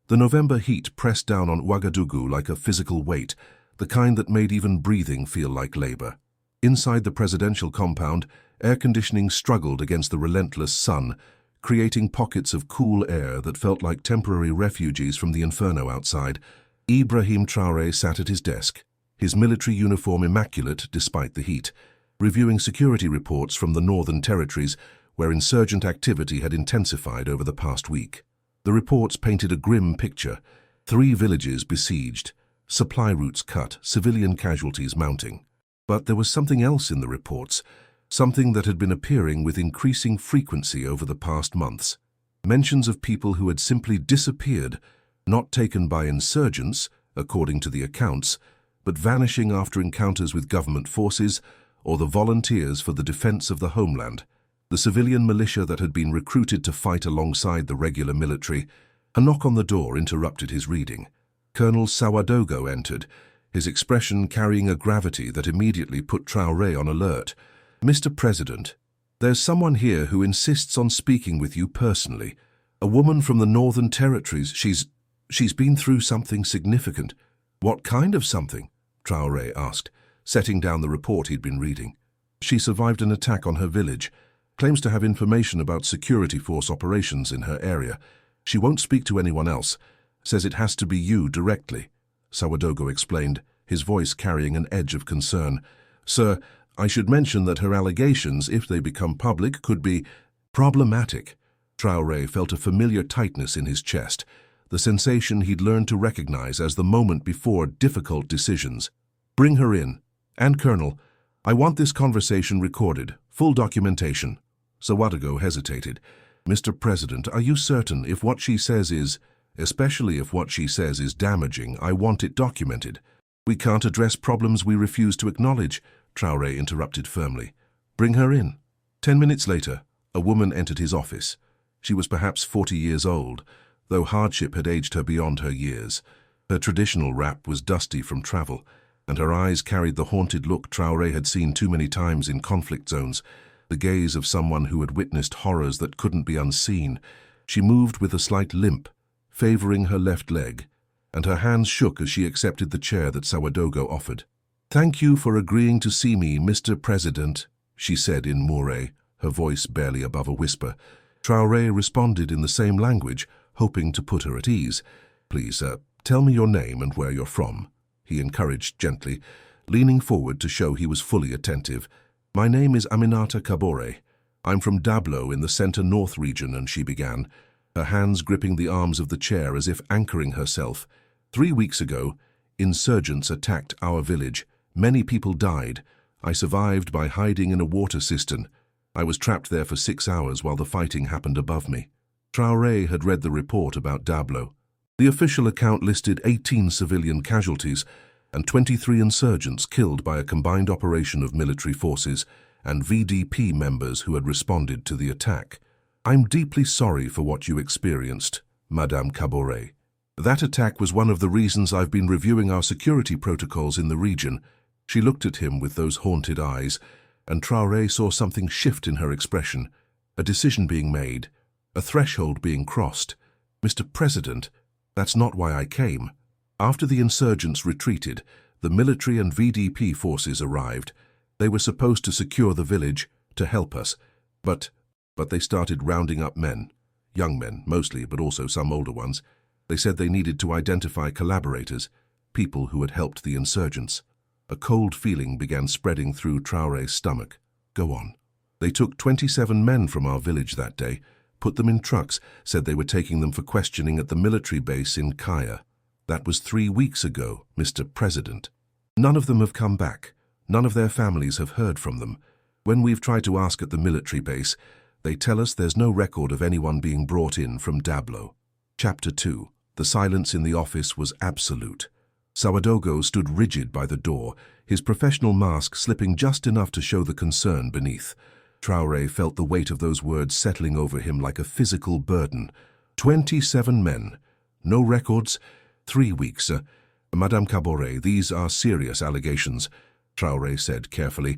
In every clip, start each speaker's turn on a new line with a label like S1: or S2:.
S1: The November heat pressed down on Ouagadougou like a physical weight, the kind that made even breathing feel like labor. Inside the presidential compound, air conditioning struggled against the relentless sun, creating pockets of cool air that felt like temporary refugees from the inferno outside. Ibrahim Traoré sat at his desk, his military uniform immaculate despite the heat, reviewing security reports from the northern territories where insurgent activity had intensified over the past week. The reports painted a grim picture: 3 villages besieged, supply routes cut, civilian casualties mounting. But there was something else in the reports, something that had been appearing with increasing frequency over the past months. Mentions of people who had simply disappeared, not taken by insurgents, according to the accounts, but vanishing after encounters with government forces or the volunteers for the defense of the homeland, the civilian militia that had been recruited to fight alongside the regular military. A knock on the door interrupted his reading. Colonel Ouagadougou entered, his expression carrying a gravity that immediately put Traoré on alert. "Mr. President, there's someone here who insists on speaking with you personally. A woman from the Northern Territories. She's been through something significant." "What kind of something?" Traoré asked, setting down the report he'd been reading. "She survived an attack on her village, claims to have information about security force operations in her area. She won't speak to anyone else, says it has to be you directly," Ouagadougou explained, his voice carrying an edge of concern. "Sir, I should mention that her allegations, if they become public, could be problematic." Traoré felt a familiar tightness in his chest, the sensation he'd learned to recognize as the moment before difficult decisions. "Bring her in. And Colonel, I want this conversation recorded, full documentation." Ouagadougou hesitated. "Mr. President, are you certain if what she says is, especially if what she says is damaging, I want it documented?" "We can't address problems we refuse to acknowledge," Traoré interrupted firmly. "Bring her in." 10 minutes later, a woman entered his office. She was perhaps 40 years old, though hardship had aged her beyond her years. Her traditional wrap was dusty from travel, and her eyes carried the haunted look Traoré had seen too many times in conflict zones, the gaze of someone who had witnessed horrors that couldn't be unseen. She moved with a slight limp, favoring her left leg, and her hands shook as she accepted the chair that Ouagadougou offered. "Thank you for agreeing to see me, Mr. President," she said in Mooré, her voice barely above a whisper. Traoré responded in the same language, hoping to put her at ease. "Please, tell me your name and where you're from," he encouraged gently, leaning forward to show he was fully attentive. "My name is Aminata Kabore. I'm from Dablo in the center-north region," and she began, her hands gripping the arms of the chair as if anchoring herself. "3 weeks ago, insurgents attacked our village. Many people died. I survived by hiding in a water cistern. I was trapped there for 6 hours while the fighting happened above me." Traoré had read the report about Dablo. The official account listed 18 civilian casualties and 23 insurgents killed by a combined operation of military forces and VDP members who had responded to the attack. "I'm deeply sorry for what you experienced, Madame Kabore. That attack was one of the reasons I've been reviewing our security protocols in the region." She looked at him with those haunted eyes, and Traoré saw something shift in her expression, a decision being made, a threshold being crossed. "Mr. President, that's not why I came. After the insurgents retreated, the military and VDP forces arrived. They were supposed to secure the village, to help us, but they started rounding up men, young men mostly, but also some older ones. They said they needed to identify collaborators, people who had helped the insurgents." A cold feeling began spreading through Traoré's stomach. "Go on." "They took 27 men from our village that day, put them in trucks, said they were taking them for questioning at the military base in Kaya. That was 3 weeks ago, Mr. President. None of them have come back. None of their families have heard from them. When we've tried to ask at the military base, they tell us there's no record of anyone being brought in from Dablo." Chapter 2. The silence in the office was absolute. Ouagadougou stood rigid by the door, his professional mask slipping just enough to show the concern beneath. Traoré felt the weight of those words settling over him like a physical burden. 27 men. No records. 3 weeks. "Madame Kabore, these are serious allegations," Traoré said carefully,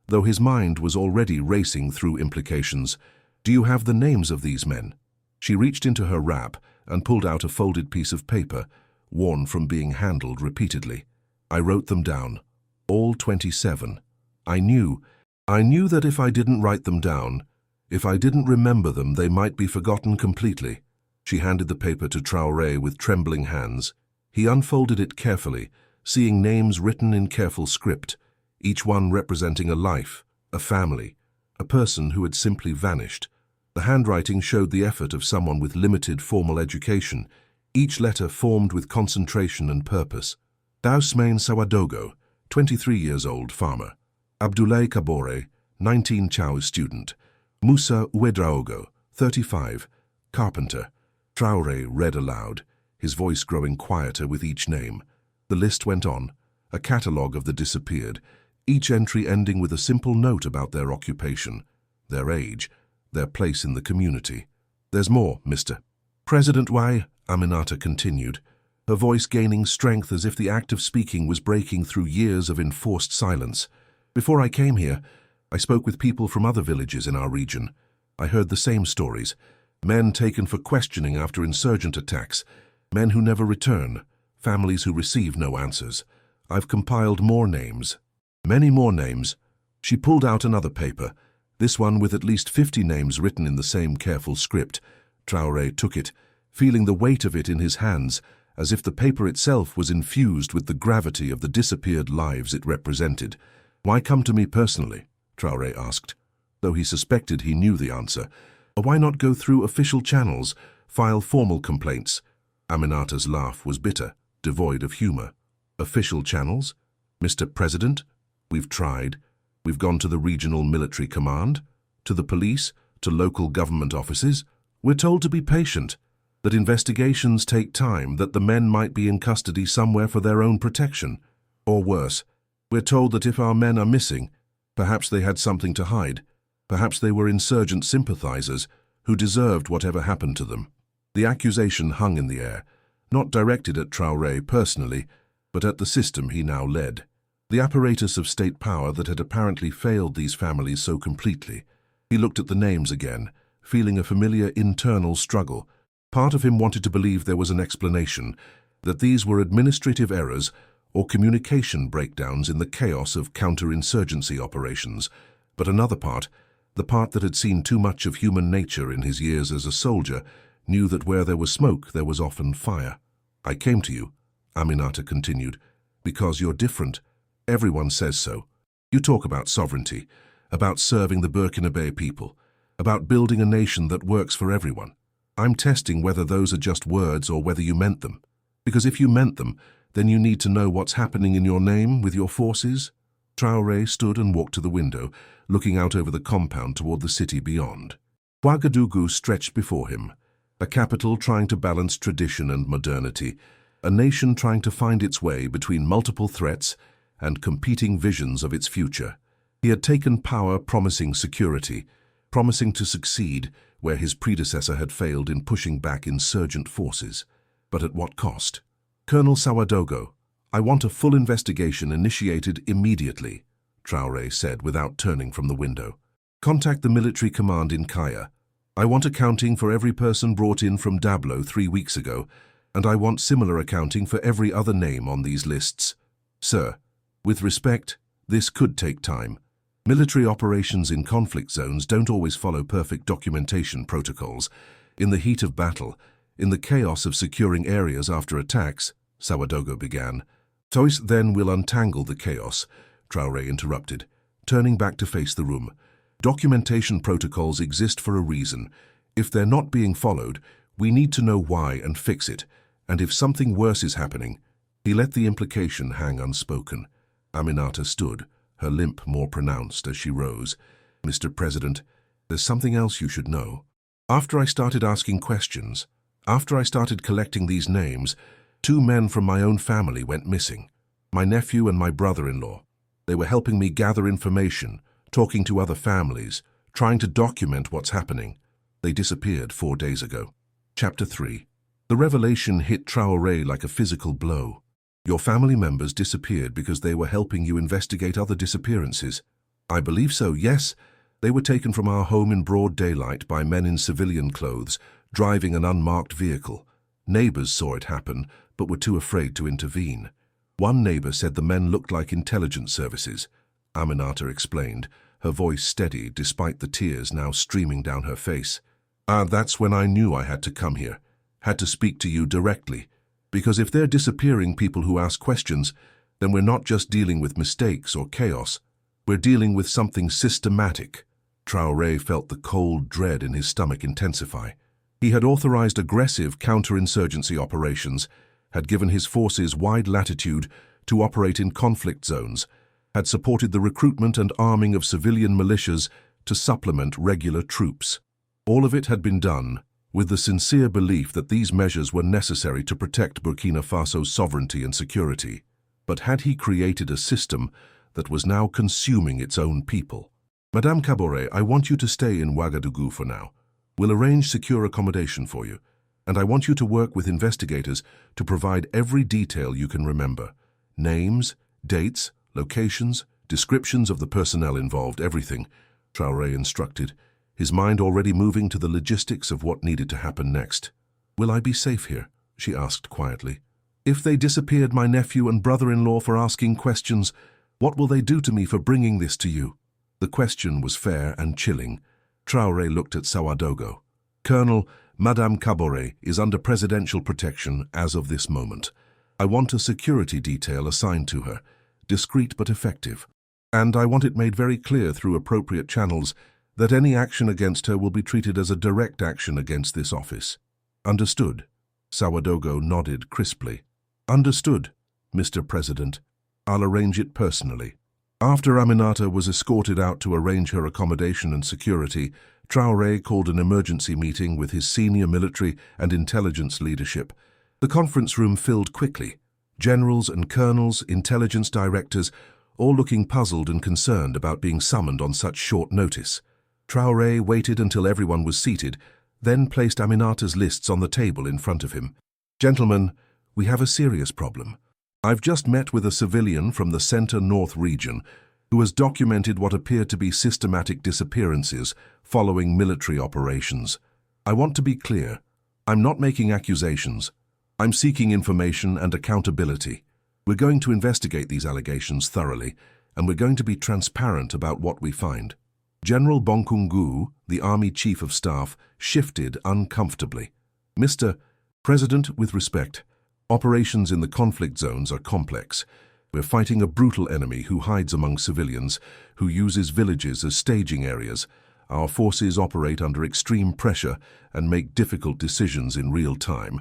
S1: though his mind was already racing through implications. "Do you have the names of these men?" She reached into her wrap, and pulled out a folded piece of paper, worn from being handled repeatedly. I wrote them down, all 27. I knew that if I didn't write them down, if I didn't remember them, they might be forgotten completely. She handed the paper to Traoré with trembling hands. He unfolded it carefully, seeing names written in careful script, each one representing a life, a family, a person who had simply vanished. The handwriting showed the effort of someone with limited formal education, each letter formed with concentration and purpose. Ousmane Sawadogo, 23 years old, farmer. Abdoulaye Kabore, 19, Chao student. Musa Ouedraogo, 35, carpenter. Traoré read aloud, his voice growing quieter with each name. The list went on, a catalogue of the disappeared, each entry ending with a simple note about their occupation, their age, their place in the community. "There's more, Mr. President." "Why?" Aminata continued, her voice gaining strength as if the act of speaking was breaking through years of enforced silence. "Before I came here, I spoke with people from other villages in our region. I heard the same stories. Men taken for questioning after insurgent attacks, men who never return, families who receive no answers. I've compiled more names. Many more names." She pulled out another paper, this one with at least 50 names written in the same careful script. Traoré took it, feeling the weight of it in his hands, as if the paper itself was infused with the gravity of the disappeared lives it represented. "Why come to me personally?" Traoré asked, though he suspected he knew the answer. "Why not go through official channels, file formal complaints?" Aminata's laugh was bitter, devoid of humor. "Official channels? Mr. President? We've tried. We've gone to the regional military command, to the police, to local government offices. We're told to be patient, that investigations take time, that the men might be in custody somewhere for their own protection. Or worse, we're told that if our men are missing, perhaps they had something to hide. Perhaps they were insurgent sympathizers who deserved whatever happened to them." The accusation hung in the air, not directed at Traoré personally, but at the system he now led. The apparatus of state power that had apparently failed these families so completely. He looked at the names again, feeling a familiar internal struggle. Part of him wanted to believe there was an explanation, that these were administrative errors or communication breakdowns in the chaos of counterinsurgency operations, but another part, the part that had seen too much of human nature in his years as a soldier, knew that where there was smoke there was often fire. "I came to you," Aminata continued, "because you're different. Everyone says so. You talk about sovereignty, about serving the Burkinabe people, about building a nation that works for everyone. I'm testing whether those are just words or whether you meant them. Because if you meant them, then you need to know what's happening in your name with your forces." Traoré stood and walked to the window, looking out over the compound toward the city beyond. Ouagadougou stretched before him, a capital trying to balance tradition and modernity, a nation trying to find its way between multiple threats and competing visions of its future. He had taken power promising security, promising to succeed where his predecessor had failed in pushing back insurgent forces. But at what cost? "Colonel Sawadogo, I want a full investigation initiated immediately," Traoré said without turning from the window. "Contact the military command in Kaya. I want accounting for every person brought in from Dablo 3 weeks ago, and I want similar accounting for every other name on these lists. Sir, with respect, this could take time. Military operations in conflict zones don't always follow perfect documentation protocols. In the heat of battle, in the chaos of securing areas after attacks," Sawadogo began. "Tois then will untangle the chaos," Traoré interrupted, turning back to face the room. "Documentation protocols exist for a reason. If they're not being followed, we need to know why and fix it. And if something worse is happening..." He let the implication hang unspoken. Aminata stood, her limp more pronounced as she rose. "Mr. President, there's something else you should know. After I started asking questions, after I started collecting these names, 2 men from my own family went missing. My nephew and my brother-in-law. They were helping me gather information, talking to other families, trying to document what's happening. They disappeared 4 days ago." Chapter 3. The revelation hit Traoré like a physical blow. "Your family members disappeared because they were helping you investigate other disappearances." "I believe so, yes. They were taken from our home in broad daylight by men in civilian clothes, driving an unmarked vehicle. Neighbors saw it happen, but were too afraid to intervene. One neighbor said the men looked like intelligence services. Aminata explained, her voice steady despite the tears now streaming down her face. That's when I knew I had to come here, had to speak to you directly. Because if they're disappearing people who ask questions, then we're not just dealing with mistakes or chaos. We're dealing with something systematic. Traoré felt the cold dread in his stomach intensify. He had authorized aggressive counterinsurgency operations, had given his forces wide latitude to operate in conflict zones, had supported the recruitment and arming of civilian militias to supplement regular troops. All of it had been done with the sincere belief that these measures were necessary to protect Burkina Faso's sovereignty and security. But had he created a system that was now consuming its own people? Madame Traoré, I want you to stay in Ouagadougou for now. We'll arrange secure accommodation for you, and I want you to work with investigators to provide every detail you can remember. Names, dates, locations, descriptions of the personnel involved, everything, Traoré instructed, his mind already moving to the logistics of what needed to happen next. Will I be safe here? She asked quietly. If they disappeared my nephew and brother-in-law for asking questions, what will they do to me for bringing this to you? The question was fair and chilling. Traoré looked at Ouagadougou. Colonel, Madame Traoré is under presidential protection as of this moment. I want a security detail assigned to her, discreet but effective. And I want it made very clear through appropriate channels that any action against her will be treated as a direct action against this office. Understood? Ouagadougou nodded crisply. Understood, Mr. President. I'll arrange it personally. After Aminata was escorted out to arrange her accommodation and security, Traoré called an emergency meeting with his senior military and intelligence leadership. The conference room filled quickly. Generals and colonels, intelligence directors, all looking puzzled and concerned about being summoned on such short notice. Traoré waited until everyone was seated, then placed Aminata's lists on the table in front of him. Gentlemen, we have a serious problem. I've just met with a civilian from the Center-North region who has documented what appear to be systematic disappearances following military operations. I want to be clear. I'm not making accusations. I'm seeking information and accountability. We're going to investigate these allegations thoroughly, and we're going to be transparent about what we find. General Bonkungu, the Army Chief of Staff, shifted uncomfortably. Mr. President, with respect, operations in the conflict zones are complex. We're fighting a brutal enemy who hides among civilians, who uses villages as staging areas. Our forces operate under extreme pressure and make difficult decisions in real time.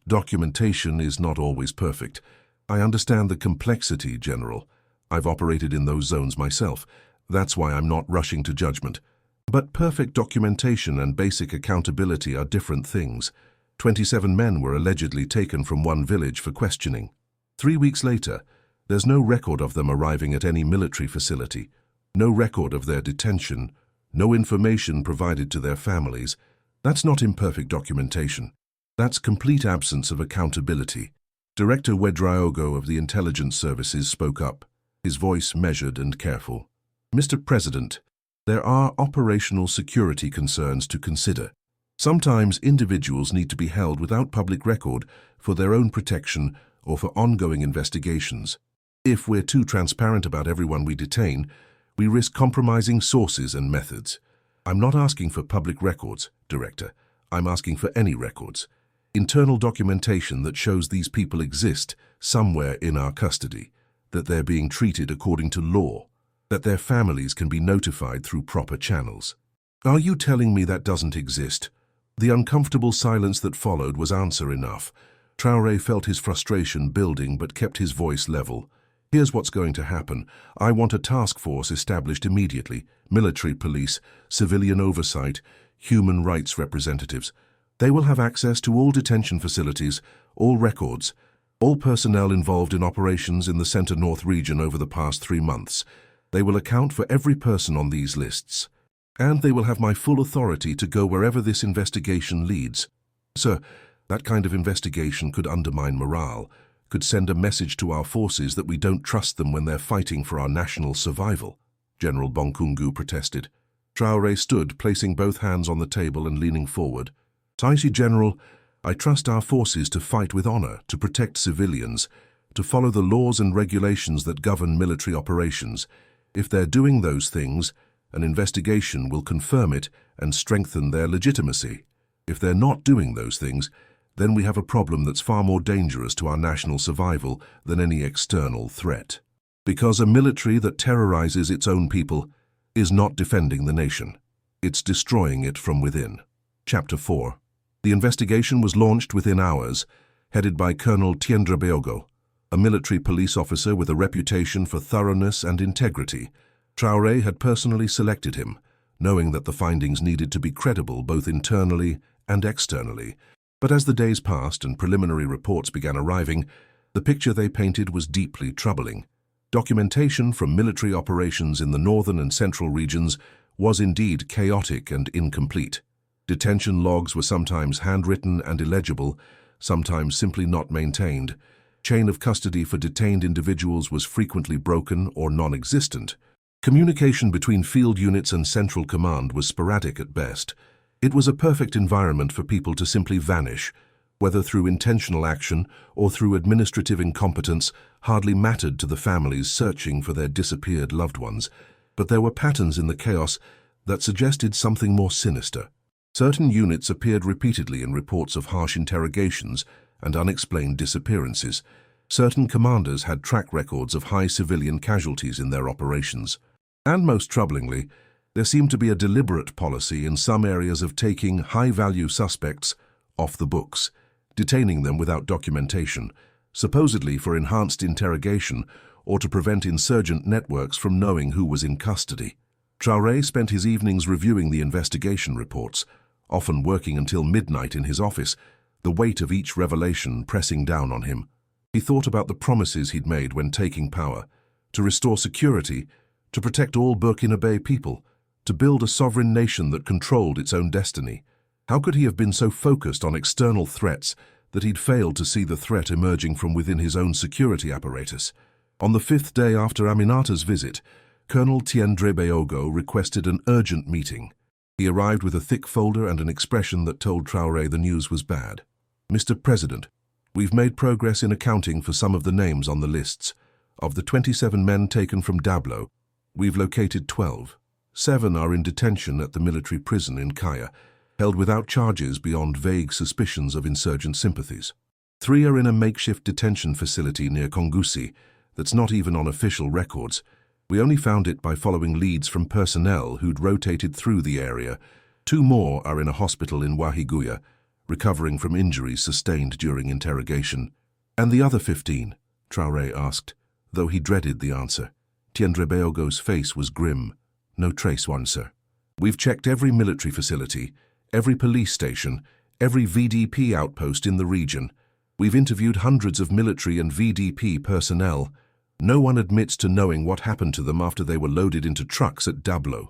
S1: Documentation is not always perfect. I understand the complexity, General. I've operated in those zones myself. That's why I'm not rushing to judgment. But perfect documentation and basic accountability are different things. 27 men were allegedly taken from one village for questioning. 3 weeks later, there's no record of them arriving at any military facility, no record of their detention, no information provided to their families. That's not imperfect documentation. That's complete absence of accountability. Director Ouedraogo of the intelligence services spoke up, his voice measured and careful. Mr. President, there are operational security concerns to consider. Sometimes individuals need to be held without public record for their own protection or for ongoing investigations. If we're too transparent about everyone we detain, we risk compromising sources and methods. I'm not asking for public records, Director. I'm asking for any records. Internal documentation that shows these people exist somewhere in our custody, that they're being treated according to law, that their families can be notified through proper channels. Are you telling me that doesn't exist? The uncomfortable silence that followed was answer enough. Traoré felt his frustration building but kept his voice level. Here's what's going to happen. I want a task force established immediately. Military police, civilian oversight, human rights representatives. They will have access to all detention facilities, all records, all personnel involved in operations in the Center-North region over the past 3 months. They will account for every person on these lists. And they will have my full authority to go wherever this investigation leads. Sir, that kind of investigation could undermine morale, could send a message to our forces that we don't trust them when they're fighting for our national survival, General Bonkungu protested. Traoré stood, placing both hands on the table and leaning forward. Taisi General, I trust our forces to fight with honor, to protect civilians, to follow the laws and regulations that govern military operations. If they're doing those things, an investigation will confirm it and strengthen their legitimacy. If they're not doing those things, then we have a problem that's far more dangerous to our national survival than any external threat. Because a military that terrorizes its own people is not defending the nation. It's destroying it from within. Chapter 4. The investigation was launched within hours, headed by Colonel Traoré, a military police officer with a reputation for thoroughness and integrity. Traoré had personally selected him, knowing that the findings needed to be credible both internally and externally. But as the days passed and preliminary reports began arriving, the picture they painted was deeply troubling. Documentation from military operations in the northern and central regions was indeed chaotic and incomplete. Detention logs were sometimes handwritten and illegible, sometimes simply not maintained. Chain of custody for detained individuals was frequently broken or non-existent. Communication between field units and central command was sporadic at best. It was a perfect environment for people to simply vanish. Whether through intentional action or through administrative incompetence hardly mattered to the families searching for their disappeared loved ones. But there were patterns in the chaos that suggested something more sinister. Certain units appeared repeatedly in reports of harsh interrogations and unexplained disappearances. Certain commanders had track records of high civilian casualties in their operations. And most troublingly, there seemed to be a deliberate policy in some areas of taking high-value suspects off the books, detaining them without documentation, supposedly for enhanced interrogation or to prevent insurgent networks from knowing who was in custody. Traoré spent his evenings reviewing the investigation reports, often working until midnight in his office, the weight of each revelation pressing down on him. He thought about the promises he'd made when taking power, to restore security, to protect all Burkina Faso people, to build a sovereign nation that controlled its own destiny. How could he have been so focused on external threats that he'd failed to see the threat emerging from within his own security apparatus? On the 5th day after Aminata's visit, Colonel Traoré requested an urgent meeting. He arrived with a thick folder and an expression that told Traoré the news was bad. "Mr. President, we've made progress in accounting for some of the names on the lists. Of the 27 men taken from Dablo, we've located 12. 7 are in detention at the military prison in Kaya, held without charges beyond vague suspicions of insurgent sympathies. 3 are in a makeshift detention facility near Kongusi that's not even on official records. We only found it by following leads from personnel who'd rotated through the area. 2 more are in a hospital in Wahiguya, recovering from injuries sustained during interrogation." "And the other 15? Traoré asked, though he dreaded the answer. Traoré face was grim. "No trace one, sir. We've checked every military facility, every police station, every VDP outpost in the region. We've interviewed hundreds of military and VDP personnel. No one admits to knowing what happened to them after they were loaded into trucks at Dablo."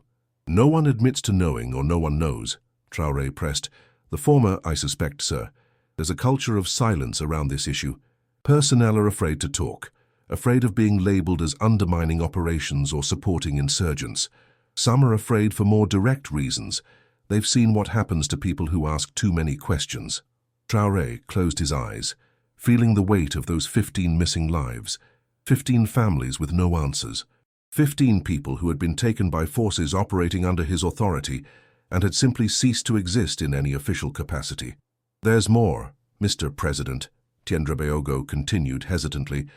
S1: "No one admits to knowing or no one knows," Traoré pressed. "The former, I suspect, sir. There's a culture of silence around this issue. Personnel are afraid to talk, afraid of being labeled as undermining operations or supporting insurgents. Some are afraid for more direct reasons. They've seen what happens to people who ask too many questions." Traoré closed his eyes, feeling the weight of those 15 missing lives. 15 families with no answers. 15 people who had been taken by forces operating under his authority and had simply ceased to exist in any official capacity. "There's more, Mr. President," Traoré continued hesitantly.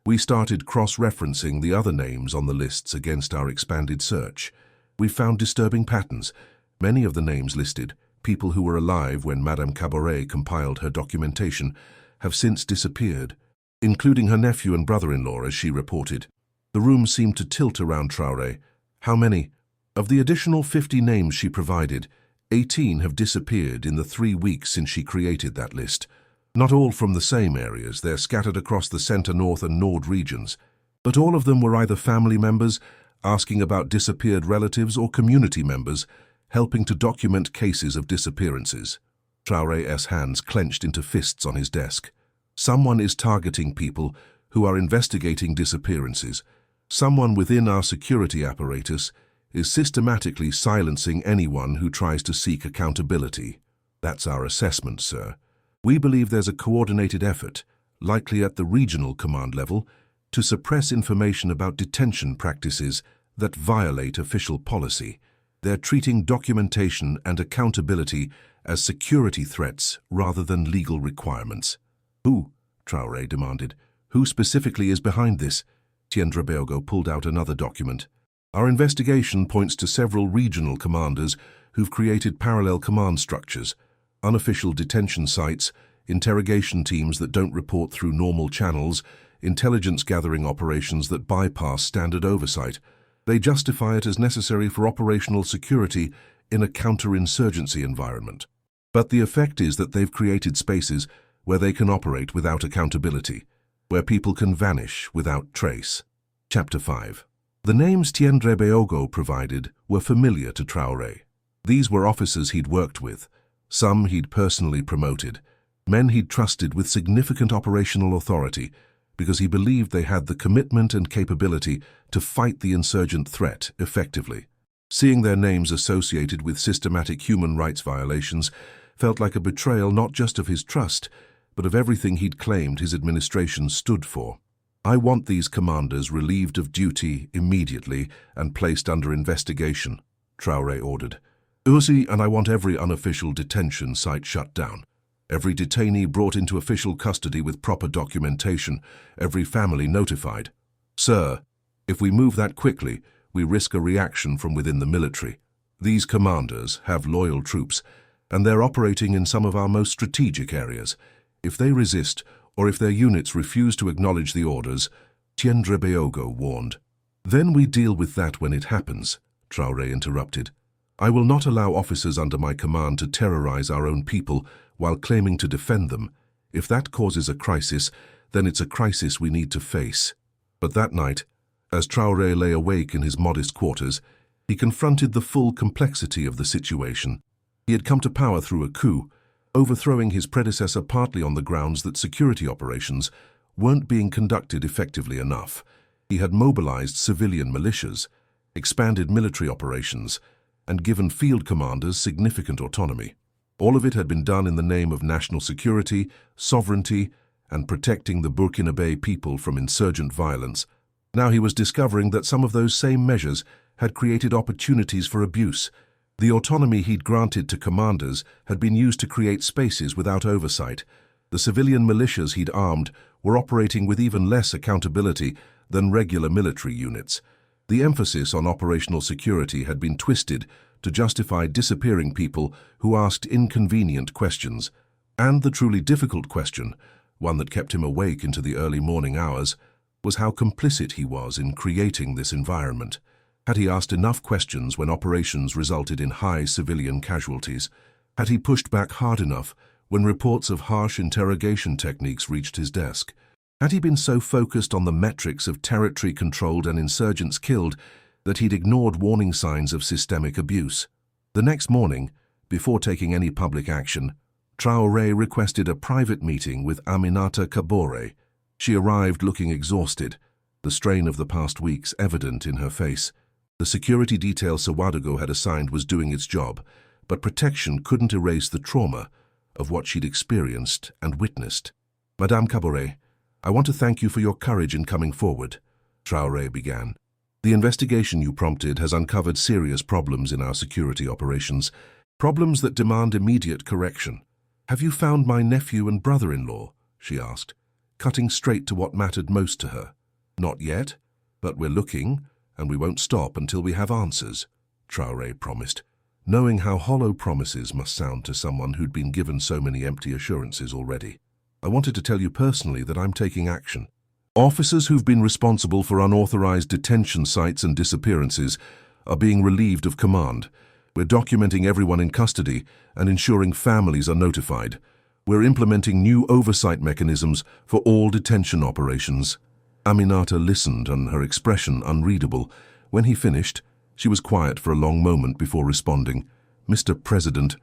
S1: "We started cross-referencing the other names on the lists against our expanded search. We found disturbing patterns. Many of the names listed, people who were alive when Madame Caboret compiled her documentation, have since disappeared, including her nephew and brother-in-law, as she reported." The room seemed to tilt around Traoré. "How many?" "Of the additional 50 names she provided, 18 have disappeared in the 3 weeks since she created that list. Not all from the same areas, they're scattered across the Center, North and Nord regions. But all of them were either family members, asking about disappeared relatives, or community members, helping to document cases of disappearances." Traoré's hands clenched into fists on his desk. "Someone is targeting people who are investigating disappearances. Someone within our security apparatus is systematically silencing anyone who tries to seek accountability. That's our assessment, sir. We believe there's a coordinated effort, likely at the regional command level, to suppress information about detention practices that violate official policy. They're treating documentation and accountability as security threats rather than legal requirements. Who? Traoré demanded. Who specifically is behind this? Tiendrebeogo pulled out another document. Our investigation points to several regional commanders who've created parallel command structures, unofficial detention sites, interrogation teams that don't report through normal channels, intelligence-gathering operations that bypass standard oversight. They justify it as necessary for operational security in a counterinsurgency environment. But the effect is that they've created spaces where they can operate without accountability, where people can vanish without trace. Chapter 5. The names Tiendrebeogo provided were familiar to Traoré. These were officers he'd worked with, some he'd personally promoted, men he'd trusted with significant operational authority because he believed they had the commitment and capability to fight the insurgent threat effectively. Seeing their names associated with systematic human rights violations felt like a betrayal not just of his trust, but of everything he'd claimed his administration stood for. I want these commanders relieved of duty immediately and placed under investigation, Traoré ordered. And I want every unofficial detention site shut down. Every detainee brought into official custody with proper documentation, every family notified. Sir, if we move that quickly, we risk a reaction from within the military. These commanders have loyal troops, and they're operating in some of our most strategic areas. If they resist, or if their units refuse to acknowledge the orders, Tiendrebeogo warned. Then we deal with that when it happens, Traoré interrupted. I will not allow officers under my command to terrorize our own people while claiming to defend them. If that causes a crisis, then it's a crisis we need to face. But that night, as Traoré lay awake in his modest quarters, he confronted the full complexity of the situation. He had come to power through a coup, overthrowing his predecessor partly on the grounds that security operations weren't being conducted effectively enough. He had mobilized civilian militias, expanded military operations, and given field commanders significant autonomy. All of it had been done in the name of national security, sovereignty, and protecting the Burkinabe people from insurgent violence. Now he was discovering that some of those same measures had created opportunities for abuse. The autonomy he'd granted to commanders had been used to create spaces without oversight. The civilian militias he'd armed were operating with even less accountability than regular military units. The emphasis on operational security had been twisted to justify disappearing people who asked inconvenient questions. And the truly difficult question, one that kept him awake into the early morning hours, was how complicit he was in creating this environment. Had he asked enough questions when operations resulted in high civilian casualties? Had he pushed back hard enough when reports of harsh interrogation techniques reached his desk? Had he been so focused on the metrics of territory controlled and insurgents killed that he'd ignored warning signs of systemic abuse? The next morning, before taking any public action, Traoré requested a private meeting with Aminata Kabore. She arrived looking exhausted, the strain of the past weeks evident in her face. The security detail Sawadogo had assigned was doing its job, but protection couldn't erase the trauma of what she'd experienced and witnessed. Madame Kabore, I want to thank you for your courage in coming forward, Traoré began. The investigation you prompted has uncovered serious problems in our security operations, problems that demand immediate correction. Have you found my nephew and brother-in-law? She asked, cutting straight to what mattered most to her. Not yet, but we're looking, and we won't stop until we have answers, Traoré promised, knowing how hollow promises must sound to someone who'd been given so many empty assurances already. I wanted to tell you personally that I'm taking action. Officers who've been responsible for unauthorized detention sites and disappearances are being relieved of command. We're documenting everyone in custody and ensuring families are notified. We're implementing new oversight mechanisms for all detention operations. Aminata listened, and her expression unreadable. When he finished, she was quiet for a long moment before responding. Mr. President,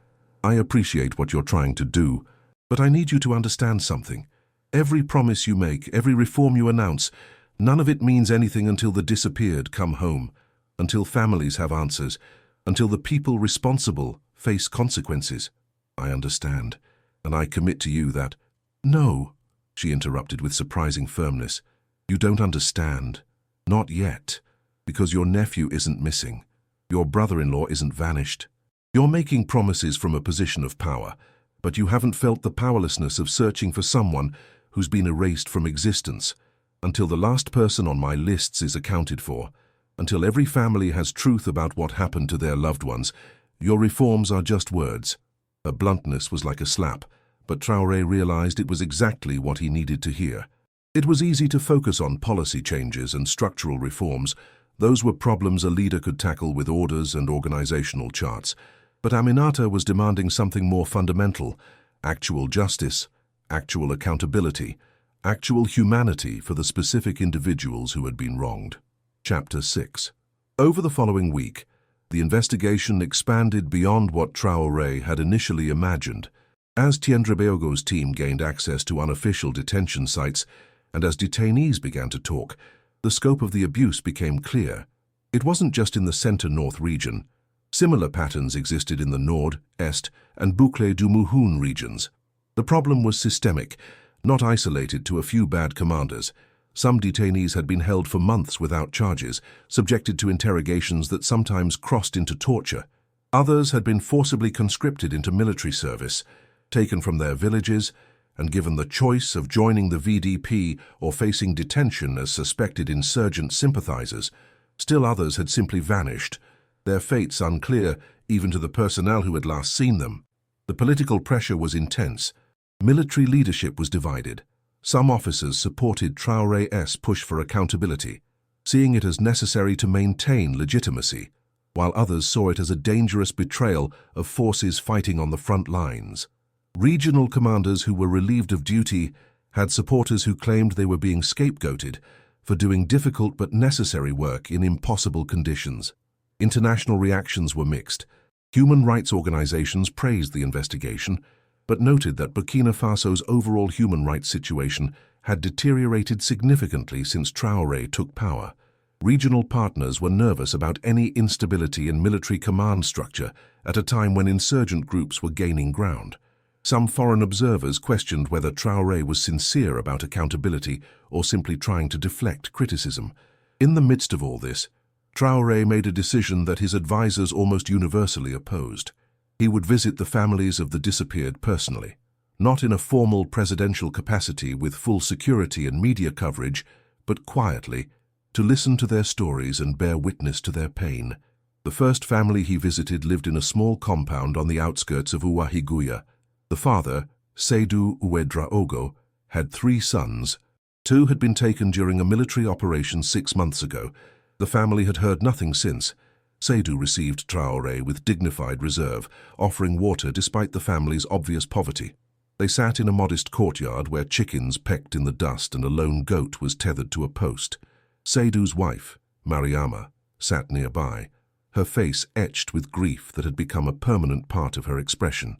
S1: I appreciate what you're trying to do, but I need you to understand something. Every promise you make, every reform you announce, none of it means anything until the disappeared come home, until families have answers, until the people responsible face consequences. I understand. and I commit to you that—" "No," she interrupted with surprising firmness. "You don't understand. Not yet, because your nephew isn't missing. Your brother-in-law isn't vanished. You're making promises from a position of power, but you haven't felt the powerlessness of searching for someone who's been erased from existence. Until the last person on my lists is accounted for, until every family has truth about what happened to their loved ones, your reforms are just words." Her bluntness was like a slap, but Traoré realized it was exactly what he needed to hear. It was easy to focus on policy changes and structural reforms. Those were problems a leader could tackle with orders and organizational charts. But Aminata was demanding something more fundamental: actual justice, actual accountability, actual humanity for the specific individuals who had been wronged. Chapter 6. Over the following week, the investigation expanded beyond what Traoré had initially imagined. As Tiendrebeogo's team gained access to unofficial detention sites, and as detainees began to talk, the scope of the abuse became clear. It wasn't just in the center-north region. Similar patterns existed in the Nord, Est, and Boucle du Mohun regions. The problem was systemic, not isolated to a few bad commanders. Some detainees had been held for months without charges, subjected to interrogations that sometimes crossed into torture. Others had been forcibly conscripted into military service, taken from their villages, and given the choice of joining the VDP or facing detention as suspected insurgent sympathizers. Still others had simply vanished, their fates unclear even to the personnel who had last seen them. The political pressure was intense. Military leadership was divided. Some officers supported Traoré's push for accountability, seeing it as necessary to maintain legitimacy, while others saw it as a dangerous betrayal of forces fighting on the front lines. Regional commanders who were relieved of duty had supporters who claimed they were being scapegoated for doing difficult but necessary work in impossible conditions. International reactions were mixed. Human rights organizations praised the investigation, but noted that Burkina Faso's overall human rights situation had deteriorated significantly since Traoré took power. Regional partners were nervous about any instability in military command structure at a time when insurgent groups were gaining ground. Some foreign observers questioned whether Traoré was sincere about accountability or simply trying to deflect criticism. In the midst of all this, Traoré made a decision that his advisors almost universally opposed. He would visit the families of the disappeared personally, not in a formal presidential capacity with full security and media coverage, but quietly, to listen to their stories and bear witness to their pain. The first family he visited lived in a small compound on the outskirts of Ouahigouya. The father, Seydou Ouedraogo, had 3 sons. 2 had been taken during a military operation 6 months ago. The family had heard nothing since. Seydou received Traoré with dignified reserve, offering water despite the family's obvious poverty. They sat in a modest courtyard where chickens pecked in the dust and a lone goat was tethered to a post. Seydou's wife, Mariama, sat nearby, her face etched with grief that had become a permanent part of her expression.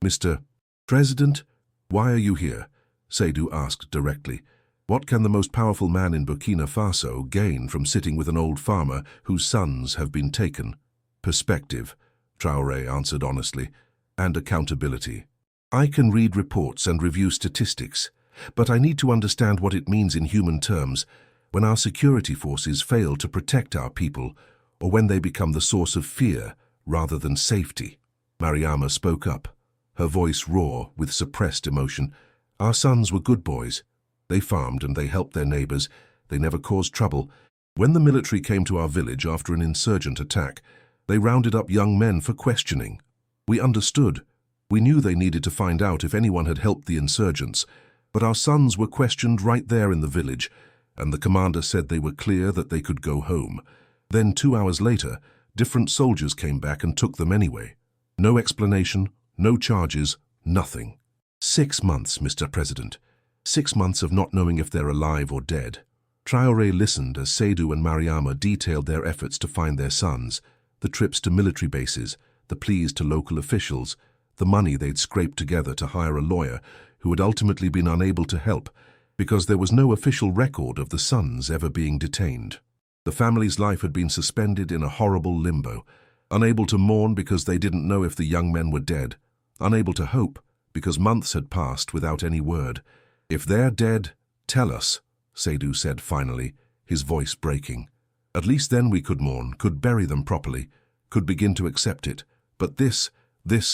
S1: "Mr. President, why are you here?" Seydou asked directly. "What can the most powerful man in Burkina Faso gain from sitting with an old farmer whose sons have been taken?" "Perspective," Traoré answered honestly, "and accountability. I can read reports and review statistics, but I need to understand what it means in human terms when our security forces fail to protect our people or when they become the source of fear rather than safety." Mariama spoke up, her voice raw with suppressed emotion. "Our sons were good boys. They farmed and they helped their neighbors. They never caused trouble. When the military came to our village after an insurgent attack, they rounded up young men for questioning. We understood. We knew they needed to find out if anyone had helped the insurgents, but our sons were questioned right there in the village, and the commander said they were clear that they could go home. Then 2 hours later, different soldiers came back and took them anyway. No explanation, no charges, nothing. 6 months, Mr. President. 6 months of not knowing if they're alive or dead." Traoré listened as Seydou and Mariama detailed their efforts to find their sons, the trips to military bases, the pleas to local officials, the money they'd scraped together to hire a lawyer who had ultimately been unable to help because there was no official record of the sons ever being detained. The family's life had been suspended in a horrible limbo, unable to mourn because they didn't know if the young men were dead, unable to hope because months had passed without any word. "If they're dead, tell us," Seydu said finally, his voice breaking. "At least then we could mourn, could bury them properly, could begin to accept it. But this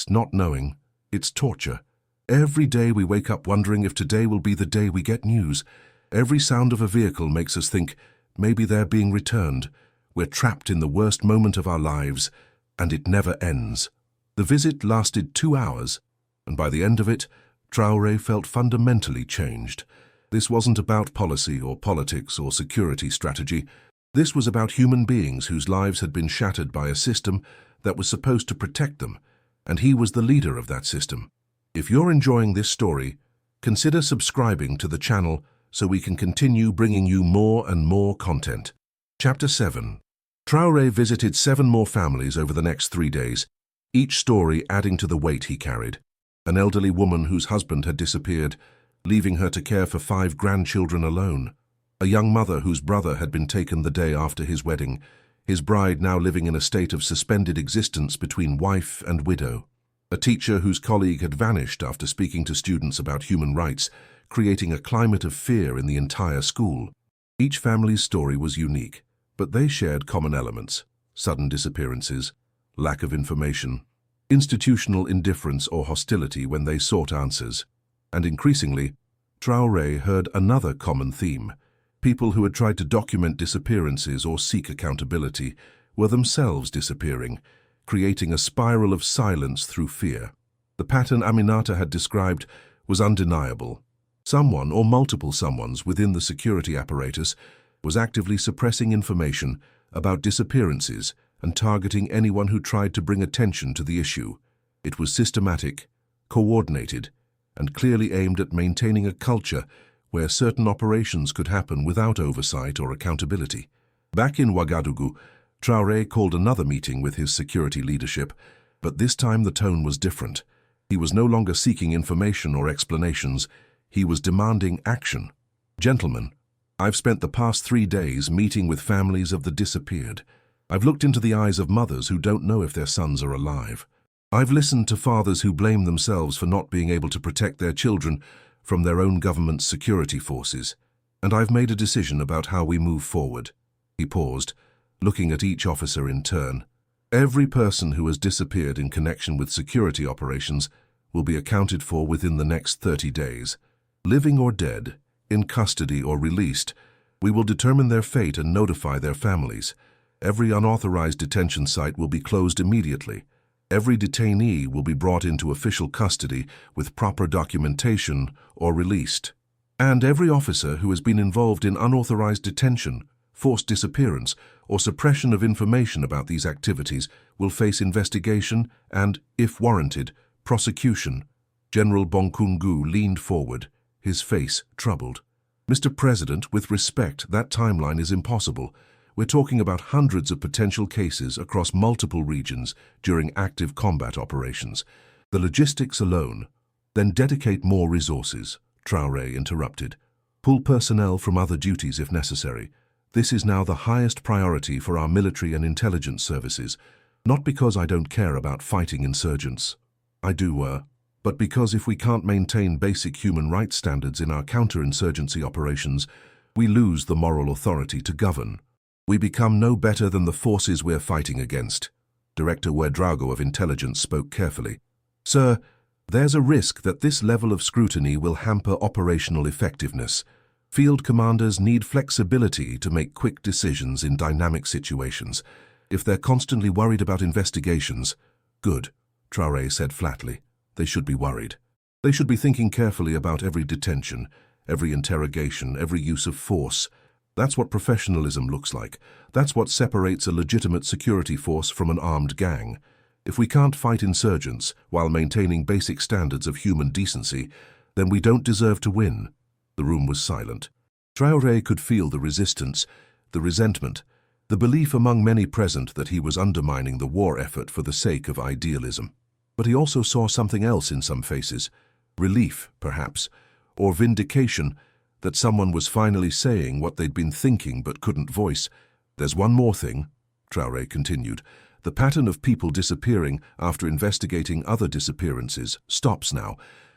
S1: not knowing, it's torture. Every day we wake up wondering if today will be the day we get news. Every sound of a vehicle makes us think, maybe they're being returned. We're trapped in the worst moment of our lives, and it never ends." The visit lasted 2 hours, and by the end of it, Traoré felt fundamentally changed. This wasn't about policy or politics or security strategy. This was about human beings whose lives had been shattered by a system that was supposed to protect them, and he was the leader of that system. If you're enjoying this story, consider subscribing to the channel so we can continue bringing you more and more content. Chapter 7. Traoré visited 7 more families over the next 3 days, each story adding to the weight he carried. An elderly woman whose husband had disappeared, leaving her to care for 5 grandchildren alone. A young mother whose brother had been taken the day after his wedding, his bride now living in a state of suspended existence between wife and widow. A teacher whose colleague had vanished after speaking to students about human rights, creating a climate of fear in the entire school. Each family's story was unique, but they shared common elements: sudden disappearances, lack of information, institutional indifference or hostility when they sought answers. And increasingly, Traoré heard another common theme. People who had tried to document disappearances or seek accountability were themselves disappearing, creating a spiral of silence through fear. The pattern Aminata had described was undeniable. Someone or multiple someones within the security apparatus was actively suppressing information about disappearances and targeting anyone who tried to bring attention to the issue. It was systematic, coordinated, and clearly aimed at maintaining a culture where certain operations could happen without oversight or accountability. Back in Ouagadougou, Traoré called another meeting with his security leadership, but this time the tone was different. He was no longer seeking information or explanations, he was demanding action. "Gentlemen, I've spent the past 3 days meeting with families of the disappeared. I've looked into the eyes of mothers who don't know if their sons are alive. I've listened to fathers who blame themselves for not being able to protect their children from their own government's security forces. And I've made a decision about how we move forward." He paused, looking at each officer in turn. "Every person who has disappeared in connection with security operations will be accounted for within the next 30 days. Living or dead, in custody or released, we will determine their fate and notify their families. Every unauthorized detention site will be closed immediately. Every detainee will be brought into official custody with proper documentation or released. And every officer who has been involved in unauthorized detention, forced disappearance, or suppression of information about these activities will face investigation and, if warranted, prosecution." General Bonkungu leaned forward, his face troubled. "Mr. President, with respect, that timeline is impossible. We're talking about hundreds of potential cases across multiple regions during active combat operations. The logistics alone." "Then dedicate more resources," Traoré interrupted. "Pull personnel from other duties if necessary. This is now the highest priority for our military and intelligence services, not because I don't care about fighting insurgents. I do, but because if we can't maintain basic human rights standards in our counterinsurgency operations, we lose the moral authority to govern. We become no better than the forces we're fighting against." Director Ouedraogo of Intelligence spoke carefully. "Sir, there's a risk that this level of scrutiny will hamper operational effectiveness. Field commanders need flexibility to make quick decisions in dynamic situations. If they're constantly worried about investigations, good," Traoré said flatly. "They should be worried. They should be thinking carefully about every detention, every interrogation, every use of force. That's what professionalism looks like. That's what separates a legitimate security force from an armed gang. If we can't fight insurgents while maintaining basic standards of human decency, then we don't deserve to win." The room was silent. Traoré could feel the resistance, the resentment, the belief among many present that he was undermining the war effort for the sake of idealism. But he also saw something else in some faces, relief, perhaps, or vindication, that someone was finally saying what they'd been thinking but couldn't voice. "There's one more thing," Traoré continued. "The pattern of people disappearing after investigating other disappearances stops now.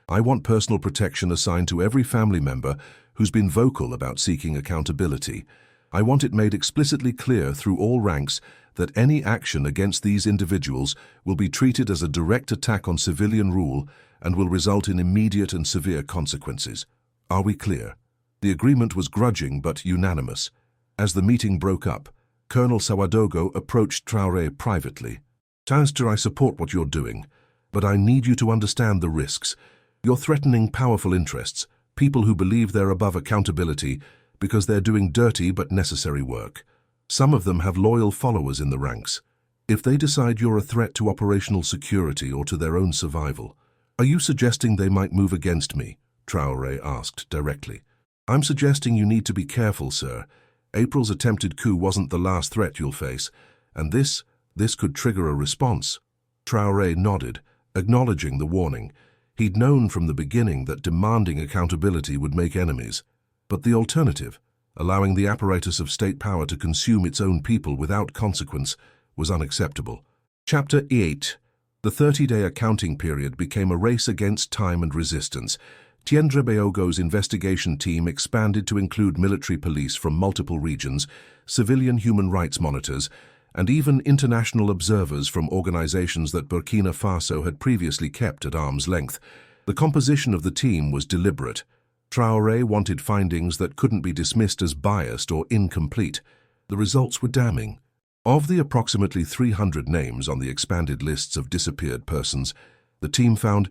S1: I want personal protection assigned to every family member who's been vocal about seeking accountability. I want it made explicitly clear through all ranks that any action against these individuals will be treated as a direct attack on civilian rule and will result in immediate and severe consequences. Are we clear? The agreement was grudging but unanimous. As the meeting broke up, Colonel Sawadogo approached Traoré privately. Taster, I support what you're doing, but I need you to understand the risks. You're threatening powerful interests, people who believe they're above accountability because they're doing dirty but necessary work. Some of them have loyal followers in the ranks. If they decide you're a threat to operational security or to their own survival, are you suggesting they might move against me? Traoré asked directly. I'm suggesting you need to be careful, sir. April's attempted coup wasn't the last threat you'll face, and this could trigger a response. Traoré nodded, acknowledging the warning. He'd known from the beginning that demanding accountability would make enemies. But the alternative, allowing the apparatus of state power to consume its own people without consequence, was unacceptable. Chapter 8. The 30-day accounting period became a race against time and resistance. Tiendrebeogo's investigation team expanded to include military police from multiple regions, civilian human rights monitors, and even international observers from organizations that Burkina Faso had previously kept at arm's length. The composition of the team was deliberate. Traoré wanted findings that couldn't be dismissed as biased or incomplete. The results were damning. Of the approximately 300 names on the expanded lists of disappeared persons, the team found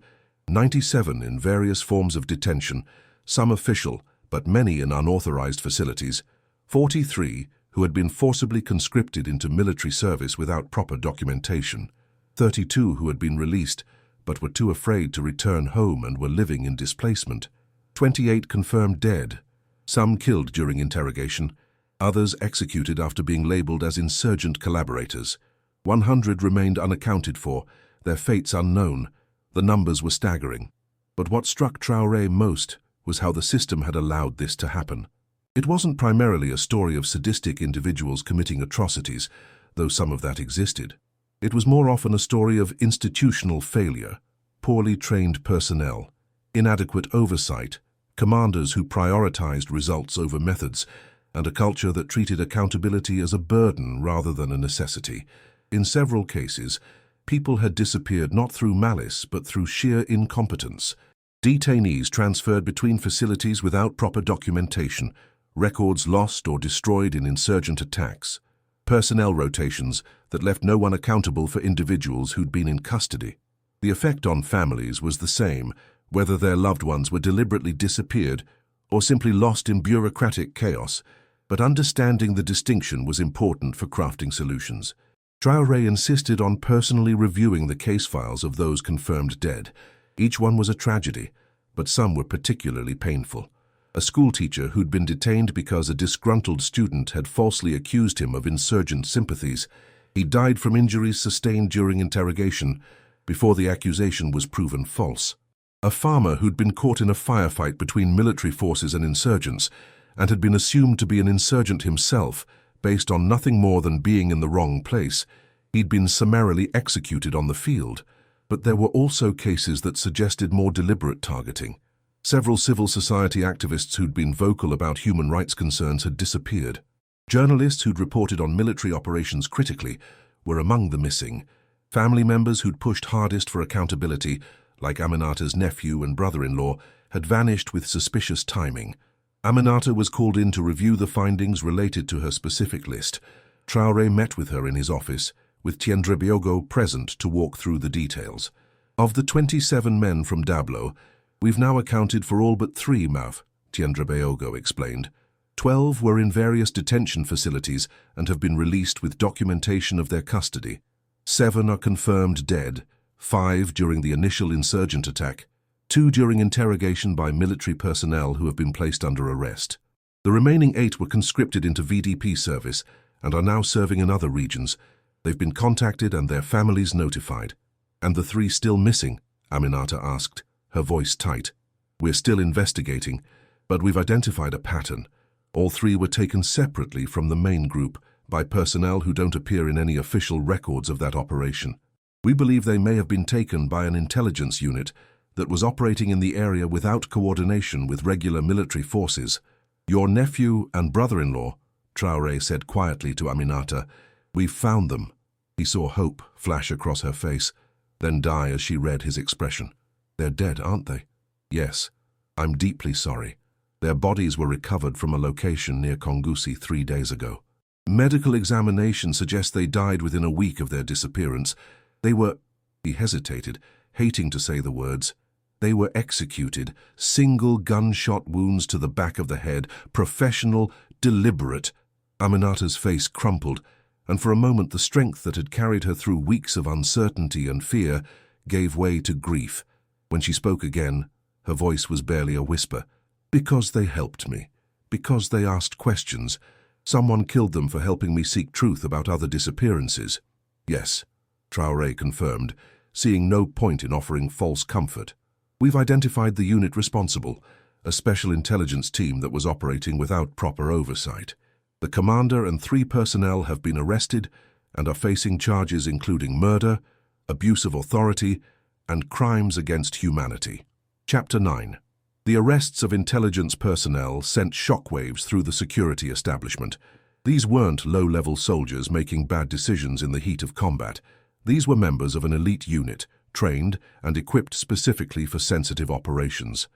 S1: 97 in various forms of detention, some official, but many in unauthorized facilities, 43 who had been forcibly conscripted into military service without proper documentation, 32 who had been released but were too afraid to return home and were living in displacement, 28 confirmed dead, some killed during interrogation, others executed after being labeled as insurgent collaborators. 100 remained unaccounted for, their fates unknown. The numbers were staggering. But what struck Traoré most was how the system had allowed this to happen. It wasn't primarily a story of sadistic individuals committing atrocities, though some of that existed. It was more often a story of institutional failure, poorly trained personnel, inadequate oversight, commanders who prioritized results over methods, and a culture that treated accountability as a burden rather than a necessity. In several cases, people had disappeared not through malice but through sheer incompetence. Detainees transferred between facilities without proper documentation, records lost or destroyed in insurgent attacks, personnel rotations that left no one accountable for individuals who'd been in custody. The effect on families was the same, whether their loved ones were deliberately disappeared or simply lost in bureaucratic chaos, but understanding the distinction was important for crafting solutions. Traoré insisted on personally reviewing the case files of those confirmed dead. Each one was a tragedy, but some were particularly painful. A schoolteacher who'd been detained because a disgruntled student had falsely accused him of insurgent sympathies. He died from injuries sustained during interrogation before the accusation was proven false. A farmer who'd been caught in a firefight between military forces and insurgents and had been assumed to be an insurgent himself based on nothing more than being in the wrong place. He'd been summarily executed on the field. But there were also cases that suggested more deliberate targeting. Several civil society activists who'd been vocal about human rights concerns had disappeared. Journalists who'd reported on military operations critically were among the missing. Family members who'd pushed hardest for accountability, like Aminata's nephew and brother-in-law, had vanished with suspicious timing. Aminata was called in to review the findings related to her specific list. Traoré met with her in his office, with Tiendrebeogo present to walk through the details. Of the 27 men from Dablo, we've now accounted for all but 3, Mav, Tiendrebeogo explained. 12 were in various detention facilities and have been released with documentation of their custody. 7 are confirmed dead, 5 during the initial insurgent attack, 2 during interrogation by military personnel who have been placed under arrest. The remaining 8 were conscripted into VDP service and are now serving in other regions. They've been contacted and their families notified. And the 3 still missing? Aminata asked, her voice tight. We're still investigating, but we've identified a pattern. All 3 were taken separately from the main group by personnel who don't appear in any official records of that operation. We believe they may have been taken by an intelligence unit that was operating in the area without coordination with regular military forces. "Your nephew and brother-in-law," Traoré said quietly to Aminata. "We've found them." He saw hope flash across her face, then die as she read his expression. "They're dead, aren't they?" "Yes. I'm deeply sorry. Their bodies were recovered from a location near Kongusi 3 days ago. Medical examination suggests they died within a week of their disappearance. They were—" he hesitated, hating to say the words. "They were executed, single gunshot wounds to the back of the head, professional, deliberate." Aminata's face crumpled, and for a moment the strength that had carried her through weeks of uncertainty and fear gave way to grief. When she spoke again, her voice was barely a whisper. "Because they helped me. Because they asked questions. Someone killed them for helping me seek truth about other disappearances." "Yes," Traoré confirmed, seeing no point in offering false comfort. "We've identified the unit responsible, a special intelligence team that was operating without proper oversight. The commander and 3 personnel have been arrested and are facing charges including murder, abuse of authority, and crimes against humanity." Chapter 9. The arrests of intelligence personnel sent shockwaves through the security establishment. These weren't low-level soldiers making bad decisions in the heat of combat. These were members of an elite unit, trained and equipped specifically for sensitive operations.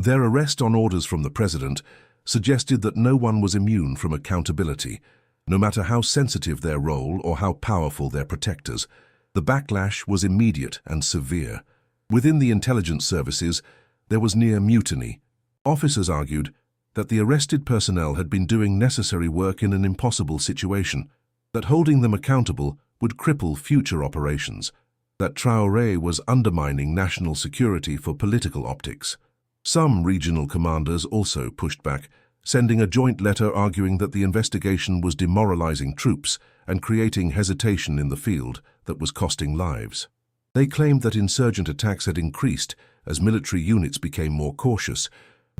S1: Their arrest on orders from the president suggested that no one was immune from accountability, no matter how sensitive their role or how powerful their protectors. The backlash was immediate and severe. Within the intelligence services, there was near mutiny. Officers argued that the arrested personnel had been doing necessary work in an impossible situation, that holding them accountable would cripple future operations, that Traoré was undermining national security for political optics. Some regional commanders also pushed back, sending a joint letter arguing that the investigation was demoralizing troops and creating hesitation in the field that was costing lives. They claimed that insurgent attacks had increased as military units became more cautious,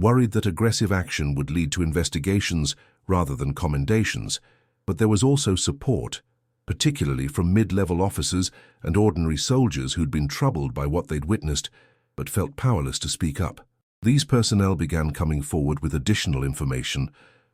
S1: worried that aggressive action would lead to investigations rather than commendations. But there was also support, particularly from mid-level officers and ordinary soldiers who'd been troubled by what they'd witnessed but felt powerless to speak up. These personnel began coming forward with additional information,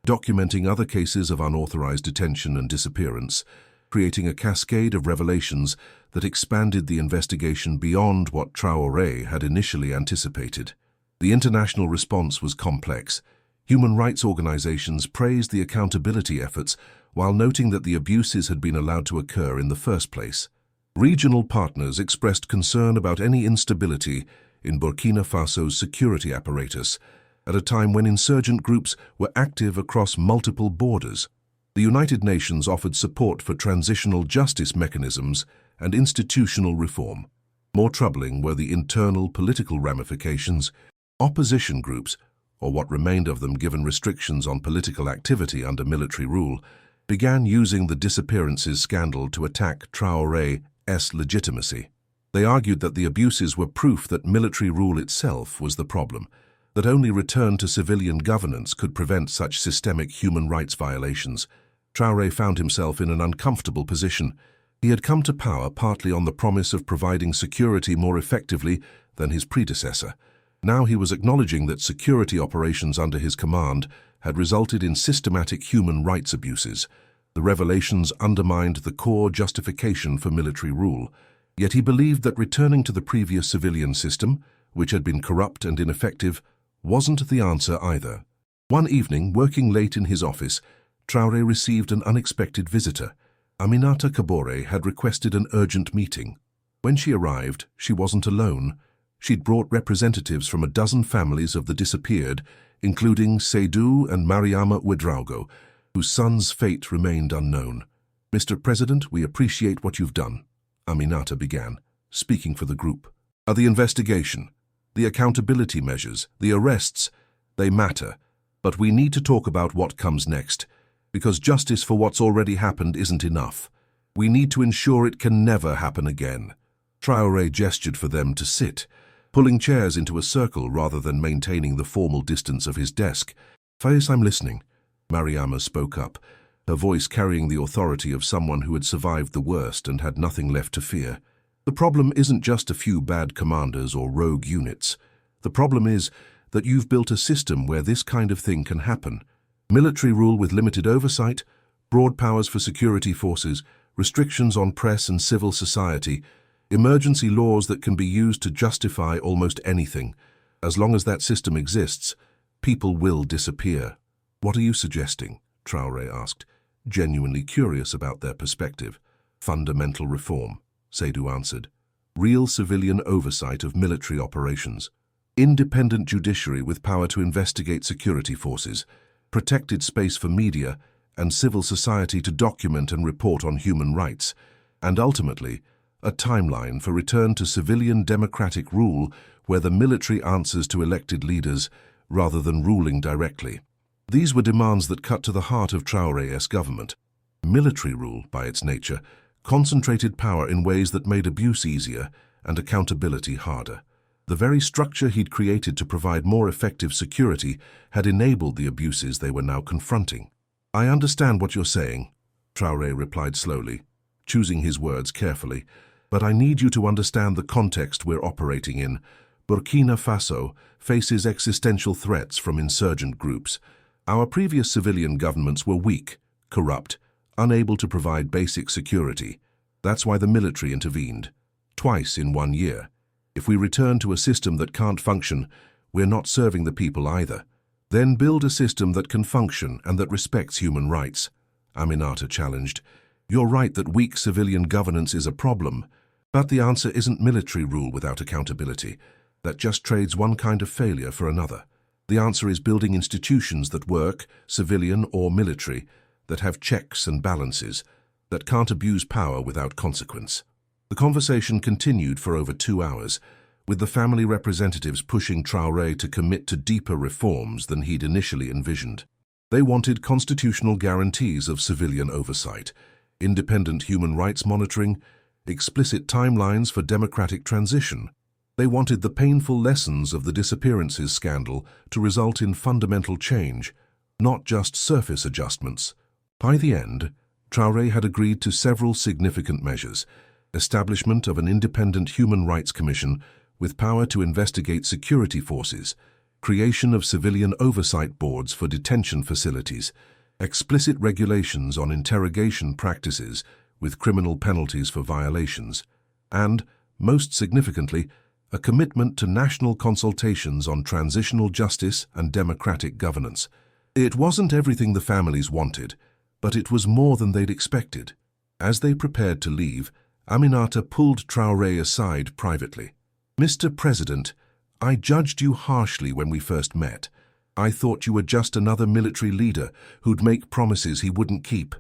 S1: documenting other cases of unauthorized detention and disappearance, creating a cascade of revelations that expanded the investigation beyond what Traoré had initially anticipated. The international response was complex. Human rights organizations praised the accountability efforts while noting that the abuses had been allowed to occur in the first place. Regional partners expressed concern about any instability in Burkina Faso's security apparatus at a time when insurgent groups were active across multiple borders. The United Nations offered support for transitional justice mechanisms and institutional reform. More troubling were the internal political ramifications. Opposition groups, or what remained of them given restrictions on political activity under military rule, began using the disappearances scandal to attack Traoré's legitimacy. They argued that the abuses were proof that military rule itself was the problem, that only return to civilian governance could prevent such systemic human rights violations. Traoré found himself in an uncomfortable position. He had come to power partly on the promise of providing security more effectively than his predecessor. Now he was acknowledging that security operations under his command had resulted in systematic human rights abuses. The revelations undermined the core justification for military rule. Yet he believed that returning to the previous civilian system, which had been corrupt and ineffective, wasn't the answer either. One evening, working late in his office, Traoré received an unexpected visitor. Aminata Kabore had requested an urgent meeting. When she arrived, she wasn't alone. She'd brought representatives from a dozen families of the disappeared, including Seydou and Mariama Ouedraogo, whose son's fate remained unknown. "Mr. President, we appreciate what you've done," Aminata began, speaking for the group. "The investigation, the accountability measures, the arrests, they matter. But we need to talk about what comes next, because justice for what's already happened isn't enough. We need to ensure it can never happen again." Traoré gestured for them to sit, pulling chairs into a circle rather than maintaining the formal distance of his desk. "Faiz, I'm listening," Mariama spoke up, her voice carrying the authority of someone who had survived the worst and had nothing left to fear. The problem isn't just a few bad commanders or rogue units. The problem is that you've built a system where this kind of thing can happen. Military rule with limited oversight, broad powers for security forces, restrictions on press and civil society, emergency laws that can be used to justify almost anything. As long as that system exists, people will disappear. What are you suggesting? Traoré asked, genuinely curious about their perspective. Fundamental reform, Seydoux answered. Real civilian oversight of military operations. Independent judiciary with power to investigate security forces. Protected space for media and civil society to document and report on human rights. And ultimately, a timeline for return to civilian democratic rule where the military answers to elected leaders rather than ruling directly. These were demands that cut to the heart of Traoré's government. Military rule, by its nature, concentrated power in ways that made abuse easier and accountability harder. The very structure he'd created to provide more effective security had enabled the abuses they were now confronting. I understand what you're saying, Traoré replied slowly, choosing his words carefully, but I need you to understand the context we're operating in. Burkina Faso faces existential threats from insurgent groups. Our previous civilian governments were weak, corrupt, unable to provide basic security. That's why the military intervened, twice in 1 year. If we return to a system that can't function, we're not serving the people either. Then build a system that can function and that respects human rights. Aminata challenged. You're right that weak civilian governance is a problem, but the answer isn't military rule without accountability. That just trades one kind of failure for another. The answer is building institutions that work, civilian or military, that have checks and balances, that can't abuse power without consequence. The conversation continued for over 2 hours, with the family representatives pushing Traoré to commit to deeper reforms than he'd initially envisioned. They wanted constitutional guarantees of civilian oversight, independent human rights monitoring, explicit timelines for democratic transition. They wanted the painful lessons of the disappearances scandal to result in fundamental change, not just surface adjustments. By the end, Traoré had agreed to several significant measures: establishment of an independent human rights commission with power to investigate security forces, creation of civilian oversight boards for detention facilities, explicit regulations on interrogation practices with criminal penalties for violations, and, most significantly, a commitment to national consultations on transitional justice and democratic governance. It wasn't everything the families wanted, but it was more than they'd expected. As they prepared to leave, Aminata pulled Traoré aside privately. Mr. President, I judged you harshly when we first met. I thought you were just another military leader who'd make promises he wouldn't keep.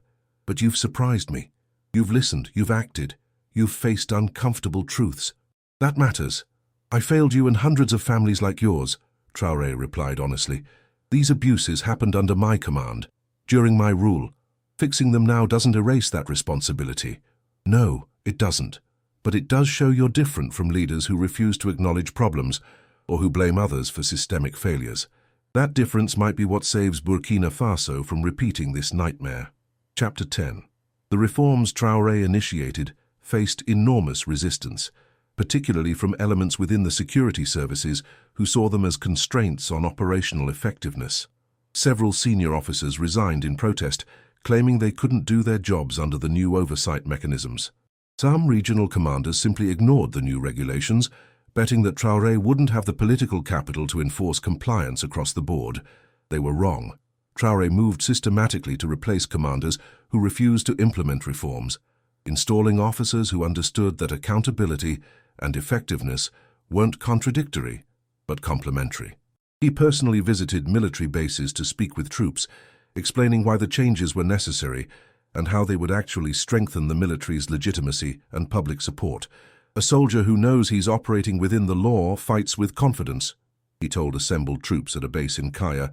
S1: But you've surprised me. You've listened, you've acted, you've faced uncomfortable truths. That matters. I failed you and hundreds of families like yours, Traoré replied honestly. These abuses happened under my command, during my rule. Fixing them now doesn't erase that responsibility. No, it doesn't. But it does show you're different from leaders who refuse to acknowledge problems or who blame others for systemic failures. That difference might be what saves Burkina Faso from repeating this nightmare. Chapter 10. The reforms Traoré initiated faced enormous resistance, particularly from elements within the security services who saw them as constraints on operational effectiveness. Several senior officers resigned in protest, claiming they couldn't do their jobs under the new oversight mechanisms. Some regional commanders simply ignored the new regulations, betting that Traoré wouldn't have the political capital to enforce compliance across the board. They were wrong. Traoré moved systematically to replace commanders who refused to implement reforms, installing officers who understood that accountability and effectiveness weren't contradictory, but complementary. He personally visited military bases to speak with troops, explaining why the changes were necessary and how they would actually strengthen the military's legitimacy and public support. A soldier who knows he's operating within the law fights with confidence, he told assembled troops at a base in Kaya.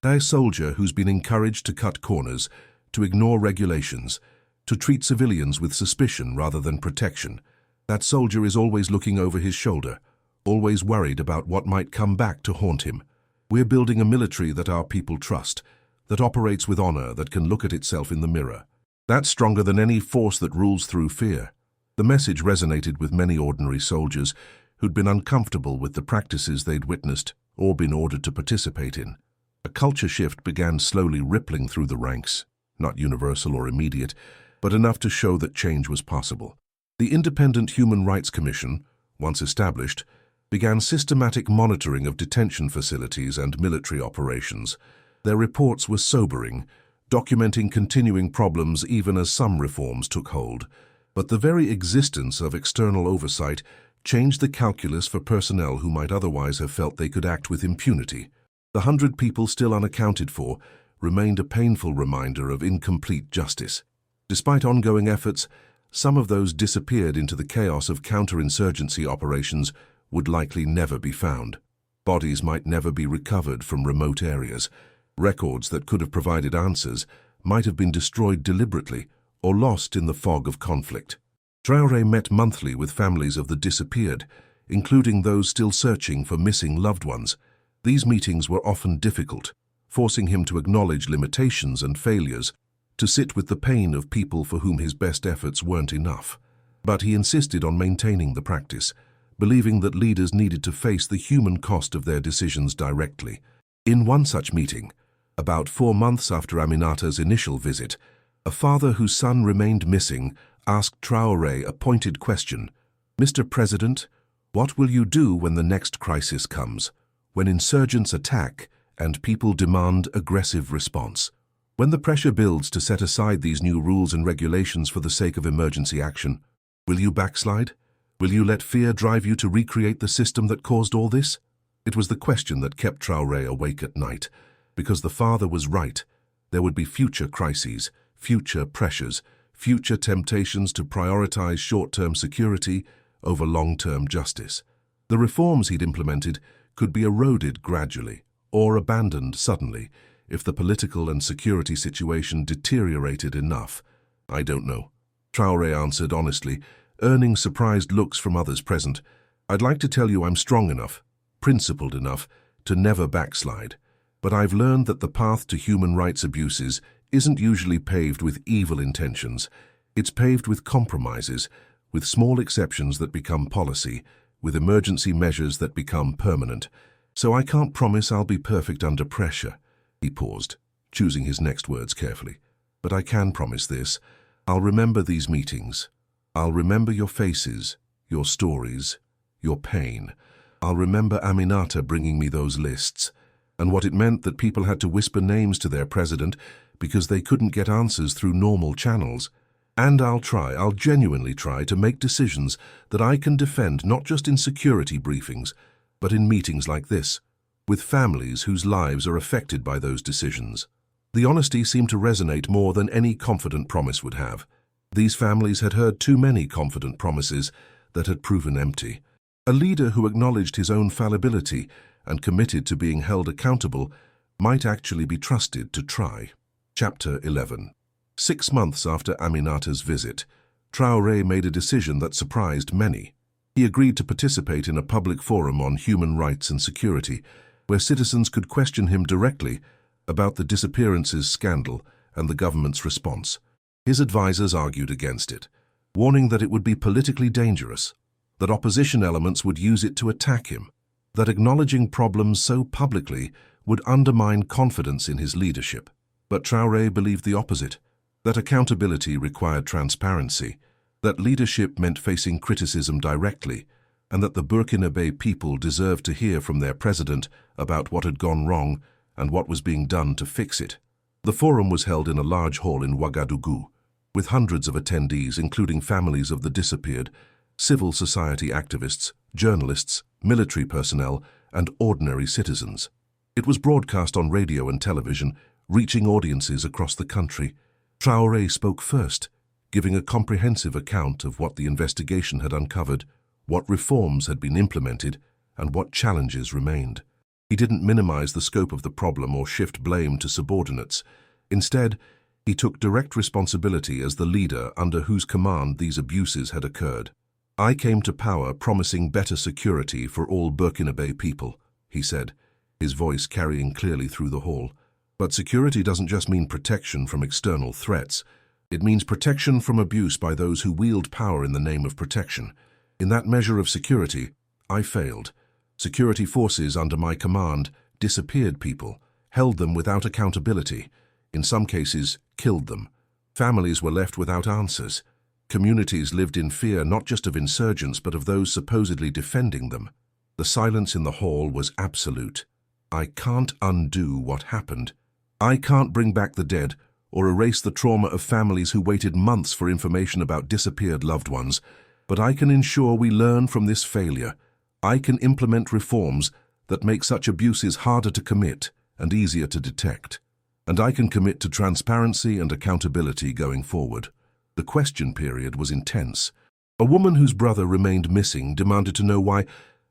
S1: A soldier who's been encouraged to cut corners, to ignore regulations, to treat civilians with suspicion rather than protection. That soldier is always looking over his shoulder, always worried about what might come back to haunt him. We're building a military that our people trust, that operates with honor, that can look at itself in the mirror. That's stronger than any force that rules through fear. The message resonated with many ordinary soldiers who'd been uncomfortable with the practices they'd witnessed or been ordered to participate in. A culture shift began slowly rippling through the ranks, not universal or immediate, but enough to show that change was possible. The Independent Human Rights Commission, once established, began systematic monitoring of detention facilities and military operations. Their reports were sobering, documenting continuing problems even as some reforms took hold. But the very existence of external oversight changed the calculus for personnel who might otherwise have felt they could act with impunity. The 100 people still unaccounted for remained a painful reminder of incomplete justice. Despite ongoing efforts, some of those disappeared into the chaos of counterinsurgency operations would likely never be found. Bodies might never be recovered from remote areas. Records that could have provided answers might have been destroyed deliberately or lost in the fog of conflict. Traoré met monthly with families of the disappeared, including those still searching for missing loved ones. These meetings were often difficult, forcing him to acknowledge limitations and failures, to sit with the pain of people for whom his best efforts weren't enough. But he insisted on maintaining the practice, believing that leaders needed to face the human cost of their decisions directly. In one such meeting, about 4 months after Aminata's initial visit, a father whose son remained missing asked Traoré a pointed question. "Mr. President, what will you do when the next crisis comes, when insurgents attack and people demand aggressive response? When the pressure builds to set aside these new rules and regulations for the sake of emergency action, will you backslide? Will you let fear drive you to recreate the system that caused all this?" It was the question that kept Traoré awake at night, because the father was right. There would be future crises, future pressures, future temptations to prioritize short-term security over long-term justice. The reforms he'd implemented could be eroded gradually or abandoned suddenly if the political and security situation deteriorated enough. "I don't know," Traoré answered honestly, earning surprised looks from others present. "I'd like to tell you I'm strong enough, principled enough, to never backslide. But I've learned that the path to human rights abuses isn't usually paved with evil intentions. It's paved with compromises, with small exceptions that become policy, with emergency measures that become permanent. So I can't promise I'll be perfect under pressure." He paused, choosing his next words carefully. "But I can promise this. I'll remember these meetings. I'll remember your faces, your stories, your pain. I'll remember Aminata bringing me those lists, and what it meant that people had to whisper names to their president because they couldn't get answers through normal channels. And I'll genuinely try to make decisions that I can defend not just in security briefings, but in meetings like this, with families whose lives are affected by those decisions." The honesty seemed to resonate more than any confident promise would have. These families had heard too many confident promises that had proven empty. A leader who acknowledged his own fallibility and committed to being held accountable might actually be trusted to try. Chapter 11. 6 months after Aminata's visit, Traoré made a decision that surprised many. He agreed to participate in a public forum on human rights and security, where citizens could question him directly about the disappearances scandal and the government's response. His advisors argued against it, warning that it would be politically dangerous, that opposition elements would use it to attack him, that acknowledging problems so publicly would undermine confidence in his leadership. But Traoré believed the opposite, that accountability required transparency, that leadership meant facing criticism directly, and that the Burkinabe people deserved to hear from their president about what had gone wrong and what was being done to fix it. The forum was held in a large hall in Ouagadougou, with hundreds of attendees, including families of the disappeared, civil society activists, journalists, military personnel, and ordinary citizens. It was broadcast on radio and television, reaching audiences across the country. Traoré spoke first, giving a comprehensive account of what the investigation had uncovered, what reforms had been implemented, and what challenges remained. He didn't minimize the scope of the problem or shift blame to subordinates. Instead, he took direct responsibility as the leader under whose command these abuses had occurred. "I came to power promising better security for all Burkinabe people," he said, his voice carrying clearly through the hall. "But security doesn't just mean protection from external threats. It means protection from abuse by those who wield power in the name of protection. In that measure of security, I failed. Security forces under my command disappeared people, held them without accountability, in some cases killed them. Families were left without answers. Communities lived in fear not just of insurgents but of those supposedly defending them. The silence in the hall was absolute. I can't undo what happened. I can't bring back the dead or erase the trauma of families who waited months for information about disappeared loved ones, but I can ensure we learn from this failure. I can implement reforms that make such abuses harder to commit and easier to detect. And I can commit to transparency and accountability going forward. The question period was intense. A woman whose brother remained missing demanded to know why,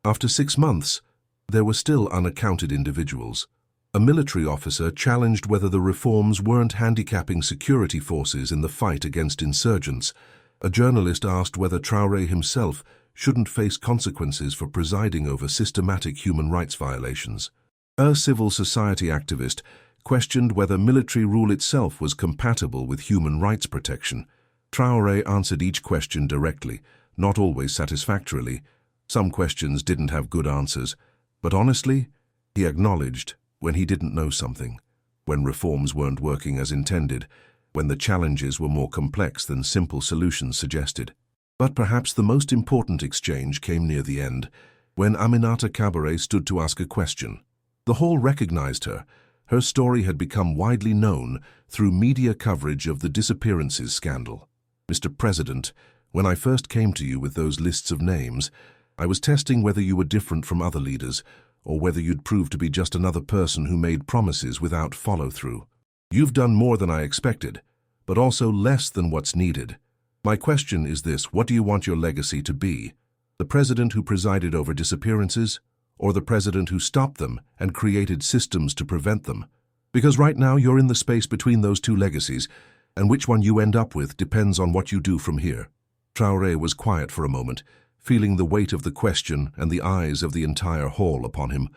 S1: after 6 months, there were still unaccounted individuals. A military officer challenged whether the reforms weren't handicapping security forces in the fight against insurgents. A journalist asked whether Traoré himself shouldn't face consequences for presiding over systematic human rights violations. A civil society activist questioned whether military rule itself was compatible with human rights protection. Traoré answered each question directly, not always satisfactorily. Some questions didn't have good answers, but honestly, he acknowledged when he didn't know something, when reforms weren't working as intended, when the challenges were more complex than simple solutions suggested. But perhaps the most important exchange came near the end, when Aminata Traoré stood to ask a question. The hall recognized her. Her story had become widely known through media coverage of the disappearances scandal. Mr. President, when I first came to you with those lists of names, I was testing whether you were different from other leaders, or whether you'd prove to be just another person who made promises without follow-through. You've done more than I expected, but also less than what's needed. My question is this: what do you want your legacy to be? The president who presided over disappearances, or the president who stopped them and created systems to prevent them? Because right now you're in the space between those two legacies, and which one you end up with depends on what you do from here. Traoré was quiet for a moment, feeling the weight of the question and the eyes of the entire hall upon him.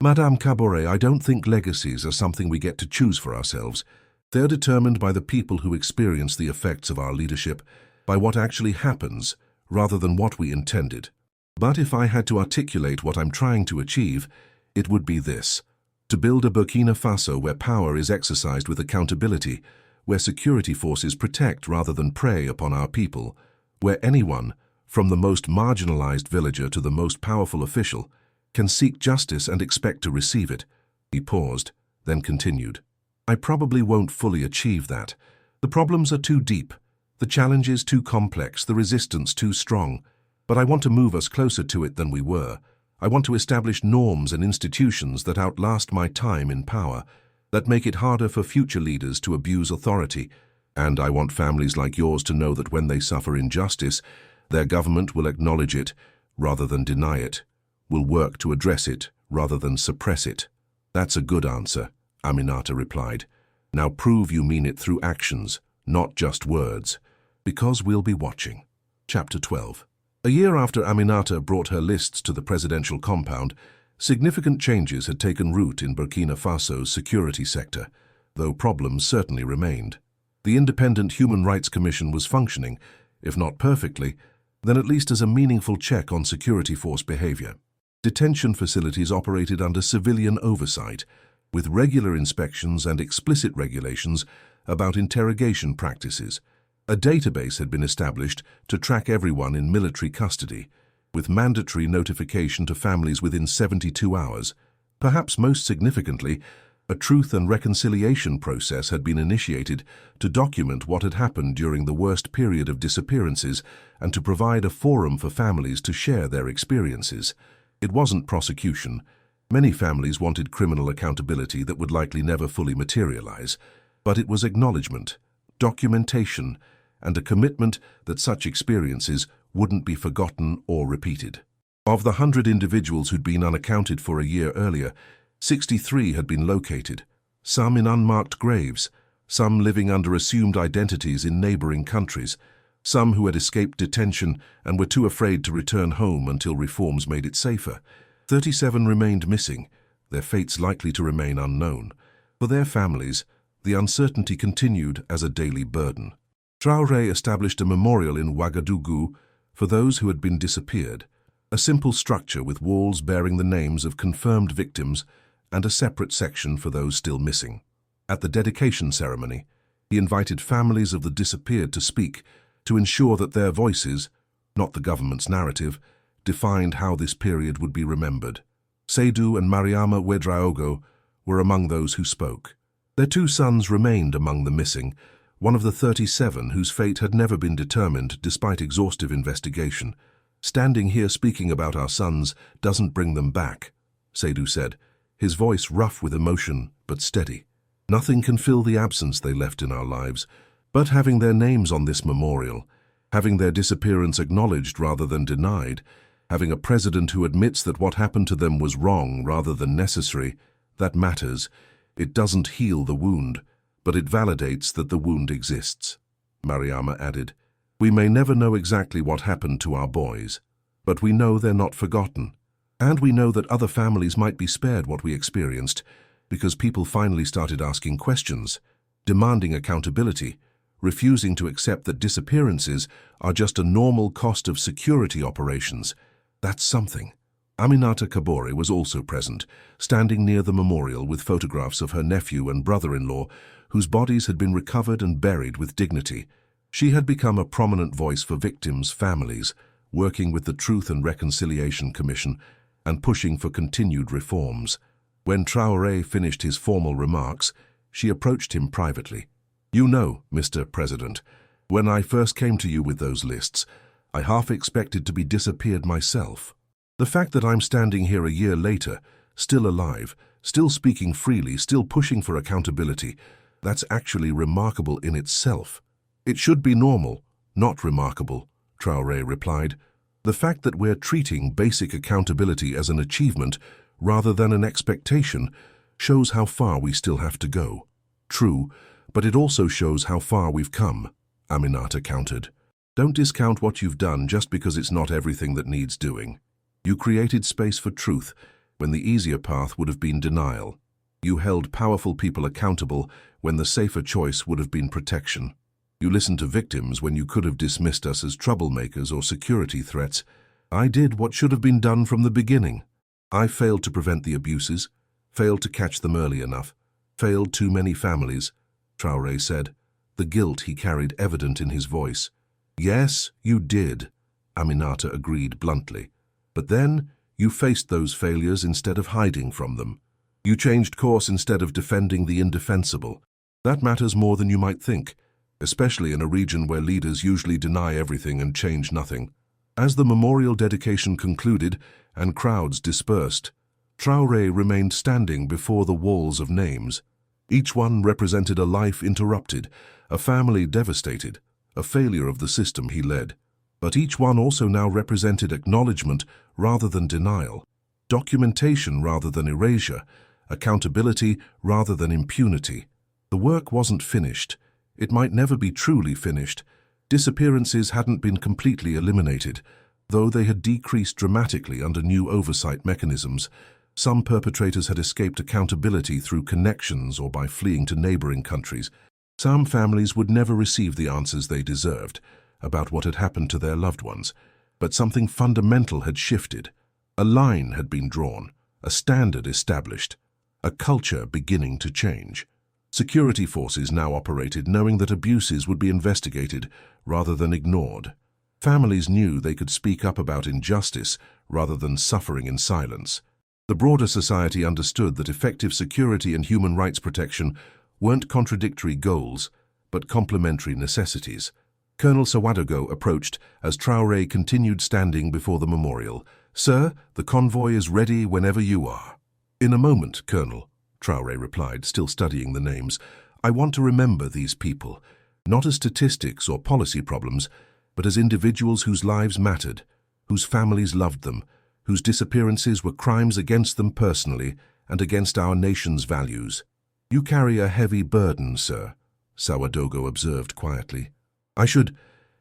S1: Madame Traoré, I don't think legacies are something we get to choose for ourselves. They're determined by the people who experience the effects of our leadership, by what actually happens, rather than what we intended. But if I had to articulate what I'm trying to achieve, it would be this: to build a Burkina Faso where power is exercised with accountability, where security forces protect rather than prey upon our people, where anyone, from the most marginalized villager to the most powerful official, can seek justice and expect to receive it. He paused, then continued. I probably won't fully achieve that. The problems are too deep, the challenges too complex, the resistance too strong. But I want to move us closer to it than we were. I want to establish norms and institutions that outlast my time in power, that make it harder for future leaders to abuse authority. And I want families like yours to know that when they suffer injustice, their government will acknowledge it rather than deny it, will work to address it rather than suppress it. That's a good answer, Aminata replied. Now prove you mean it through actions, not just words, because we'll be watching. Chapter 12. A year after Aminata brought her lists to the presidential compound, significant changes had taken root in Burkina Faso's security sector, though problems certainly remained. The Independent Human Rights Commission was functioning, if not perfectly, then at least as a meaningful check on security force behavior. Detention facilities operated under civilian oversight, with regular inspections and explicit regulations about interrogation practices. A database had been established to track everyone in military custody, with mandatory notification to families within 72 hours. Perhaps most significantly, a truth and reconciliation process had been initiated to document what had happened during the worst period of disappearances and to provide a forum for families to share their experiences. It wasn't prosecution. Many families wanted criminal accountability that would likely never fully materialize, but it was acknowledgement, documentation, and a commitment that such experiences wouldn't be forgotten or repeated. Of the 100 individuals who'd been unaccounted for a year earlier, 63 had been located, some in unmarked graves, some living under assumed identities in neighboring countries, some who had escaped detention and were too afraid to return home until reforms made it safer. 37 remained missing, their fates likely to remain unknown. For their families, the uncertainty continued as a daily burden. Traoré established a memorial in Ouagadougou for those who had been disappeared, a simple structure with walls bearing the names of confirmed victims and a separate section for those still missing. At the dedication ceremony, he invited families of the disappeared to speak to ensure that their voices, not the government's narrative, defined how this period would be remembered. Seydou and Mariama Ouedraogo were among those who spoke. Their 2 sons remained among the missing, one of the 37 whose fate had never been determined despite exhaustive investigation. "Standing here speaking about our sons doesn't bring them back," Seydou said, his voice rough with emotion but steady. "Nothing can fill the absence they left in our lives, but having their names on this memorial, having their disappearance acknowledged rather than denied, having a president who admits that what happened to them was wrong rather than necessary, that matters. It doesn't heal the wound, but it validates that the wound exists." Mariama added, "We may never know exactly what happened to our boys, but we know they're not forgotten. And we know that other families might be spared what we experienced because people finally started asking questions, demanding accountability, refusing to accept that disappearances are just a normal cost of security operations. That's something." Aminata Kabore was also present, standing near the memorial with photographs of her nephew and brother-in-law, whose bodies had been recovered and buried with dignity. She had become a prominent voice for victims' families, working with the Truth and Reconciliation Commission and pushing for continued reforms. When Traoré finished his formal remarks, she approached him privately. "You know, Mr. President, when I first came to you with those lists, I half expected to be disappeared myself. The fact that I'm standing here a year later, still alive, still speaking freely, still pushing for accountability, that's actually remarkable in itself." "It should be normal, not remarkable," Traoré replied. "The fact that we're treating basic accountability as an achievement rather than an expectation shows how far we still have to go." "True, but it also shows how far we've come," Aminata countered. "Don't discount what you've done just because it's not everything that needs doing. You created space for truth when the easier path would have been denial. You held powerful people accountable when the safer choice would have been protection. You listened to victims when you could have dismissed us as troublemakers or security threats. I did what should have been done from the beginning. I failed to prevent the abuses, failed to catch them early enough, failed too many families," Traoré said, the guilt he carried evident in his voice. "Yes, you did," Aminata agreed bluntly. "But then you faced those failures instead of hiding from them. You changed course instead of defending the indefensible. That matters more than you might think, especially in a region where leaders usually deny everything and change nothing." As the memorial dedication concluded and crowds dispersed, Traoré remained standing before the walls of names. Each one represented a life interrupted, a family devastated, a failure of the system he led. But each one also now represented acknowledgement rather than denial, documentation rather than erasure, accountability rather than impunity. The work wasn't finished. It might never be truly finished. Disappearances hadn't been completely eliminated, though they had decreased dramatically under new oversight mechanisms. Some perpetrators had escaped accountability through connections or by fleeing to neighboring countries. Some families would never receive the answers they deserved about what had happened to their loved ones, but something fundamental had shifted. A line had been drawn, a standard established, a culture beginning to change. Security forces now operated knowing that abuses would be investigated rather than ignored. Families knew they could speak up about injustice rather than suffering in silence. The broader society understood that effective security and human rights protection weren't contradictory goals, but complementary necessities. Colonel Sawadogo approached as Traoré continued standing before the memorial. "Sir, the convoy is ready whenever you are." "In a moment, Colonel," Traoré replied, still studying the names. "I want to remember these people, not as statistics or policy problems, but as individuals whose lives mattered, whose families loved them, whose disappearances were crimes against them personally and against our nation's values." "You carry a heavy burden, sir," Sawadogo observed quietly.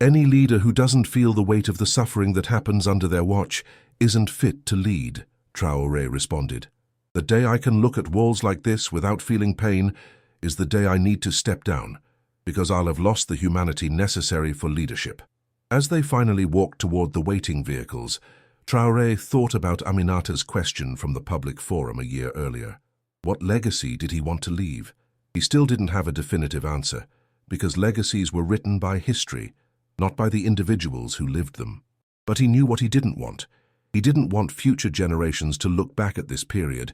S1: Any leader who doesn't feel the weight of the suffering that happens under their watch isn't fit to lead," Traoré responded. "The day I can look at walls like this without feeling pain is the day I need to step down. because I'll have lost the humanity necessary for leadership. As they finally walked toward the waiting vehicles, Traoré thought about Aminata's question from the public forum a year earlier. What legacy did he want to leave? He still didn't have a definitive answer, because legacies were written by history, not by the individuals who lived them. But he knew what he didn't want. He didn't want future generations to look back at this period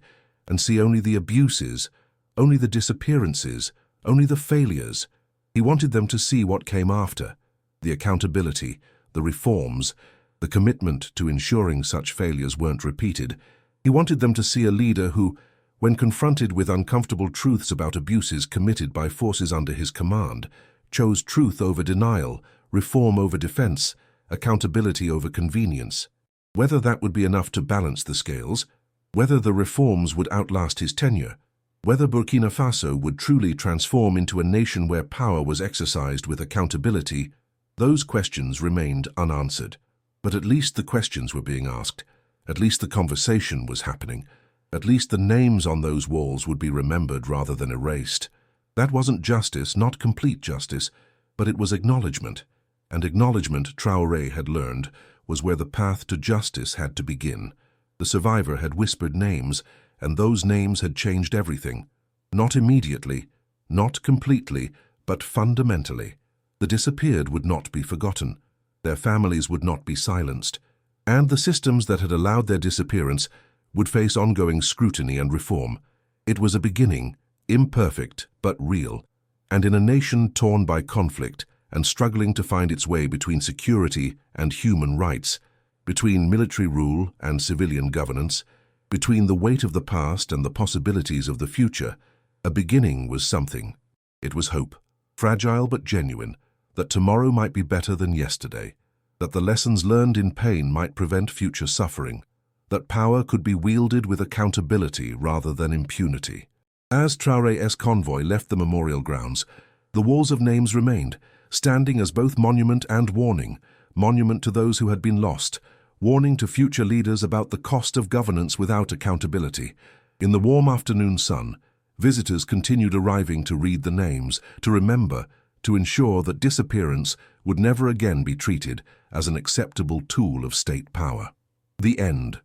S1: and see only the abuses, only the disappearances, only the failures. He wanted them to see what came after, the accountability, the reforms, the commitment to ensuring such failures weren't repeated. He wanted them to see a leader who, when confronted with uncomfortable truths about abuses committed by forces under his command, chose truth over denial, reform over defense, accountability over convenience. Whether that would be enough to balance the scales, whether the reforms would outlast his tenure, whether Burkina Faso would truly transform into a nation where power was exercised with accountability, those questions remained unanswered. But at least the questions were being asked. At least the conversation was happening. At least the names on those walls would be remembered rather than erased. That wasn't justice, not complete justice, but it was acknowledgement. And acknowledgement, Traoré had learned, was where the path to justice had to begin. The survivor had whispered names, and those names had changed everything. Not immediately, not completely, but fundamentally. The disappeared would not be forgotten. Their families would not be silenced. And the systems that had allowed their disappearance would face ongoing scrutiny and reform. It was a beginning, imperfect but real. And in a nation torn by conflict and struggling to find its way between security and human rights, between military rule and civilian governance, between the weight of the past and the possibilities of the future, a beginning was something. It was hope, fragile but genuine, that tomorrow might be better than yesterday, that the lessons learned in pain might prevent future suffering, that power could be wielded with accountability rather than impunity. As Traoré's convoy left the memorial grounds, the walls of names remained, standing as both monument and warning, monument to those who had been lost, warning to future leaders about the cost of governance without accountability. In the warm afternoon sun, visitors continued arriving to read the names, to remember, to ensure that disappearance would never again be treated as an acceptable tool of state power. The end.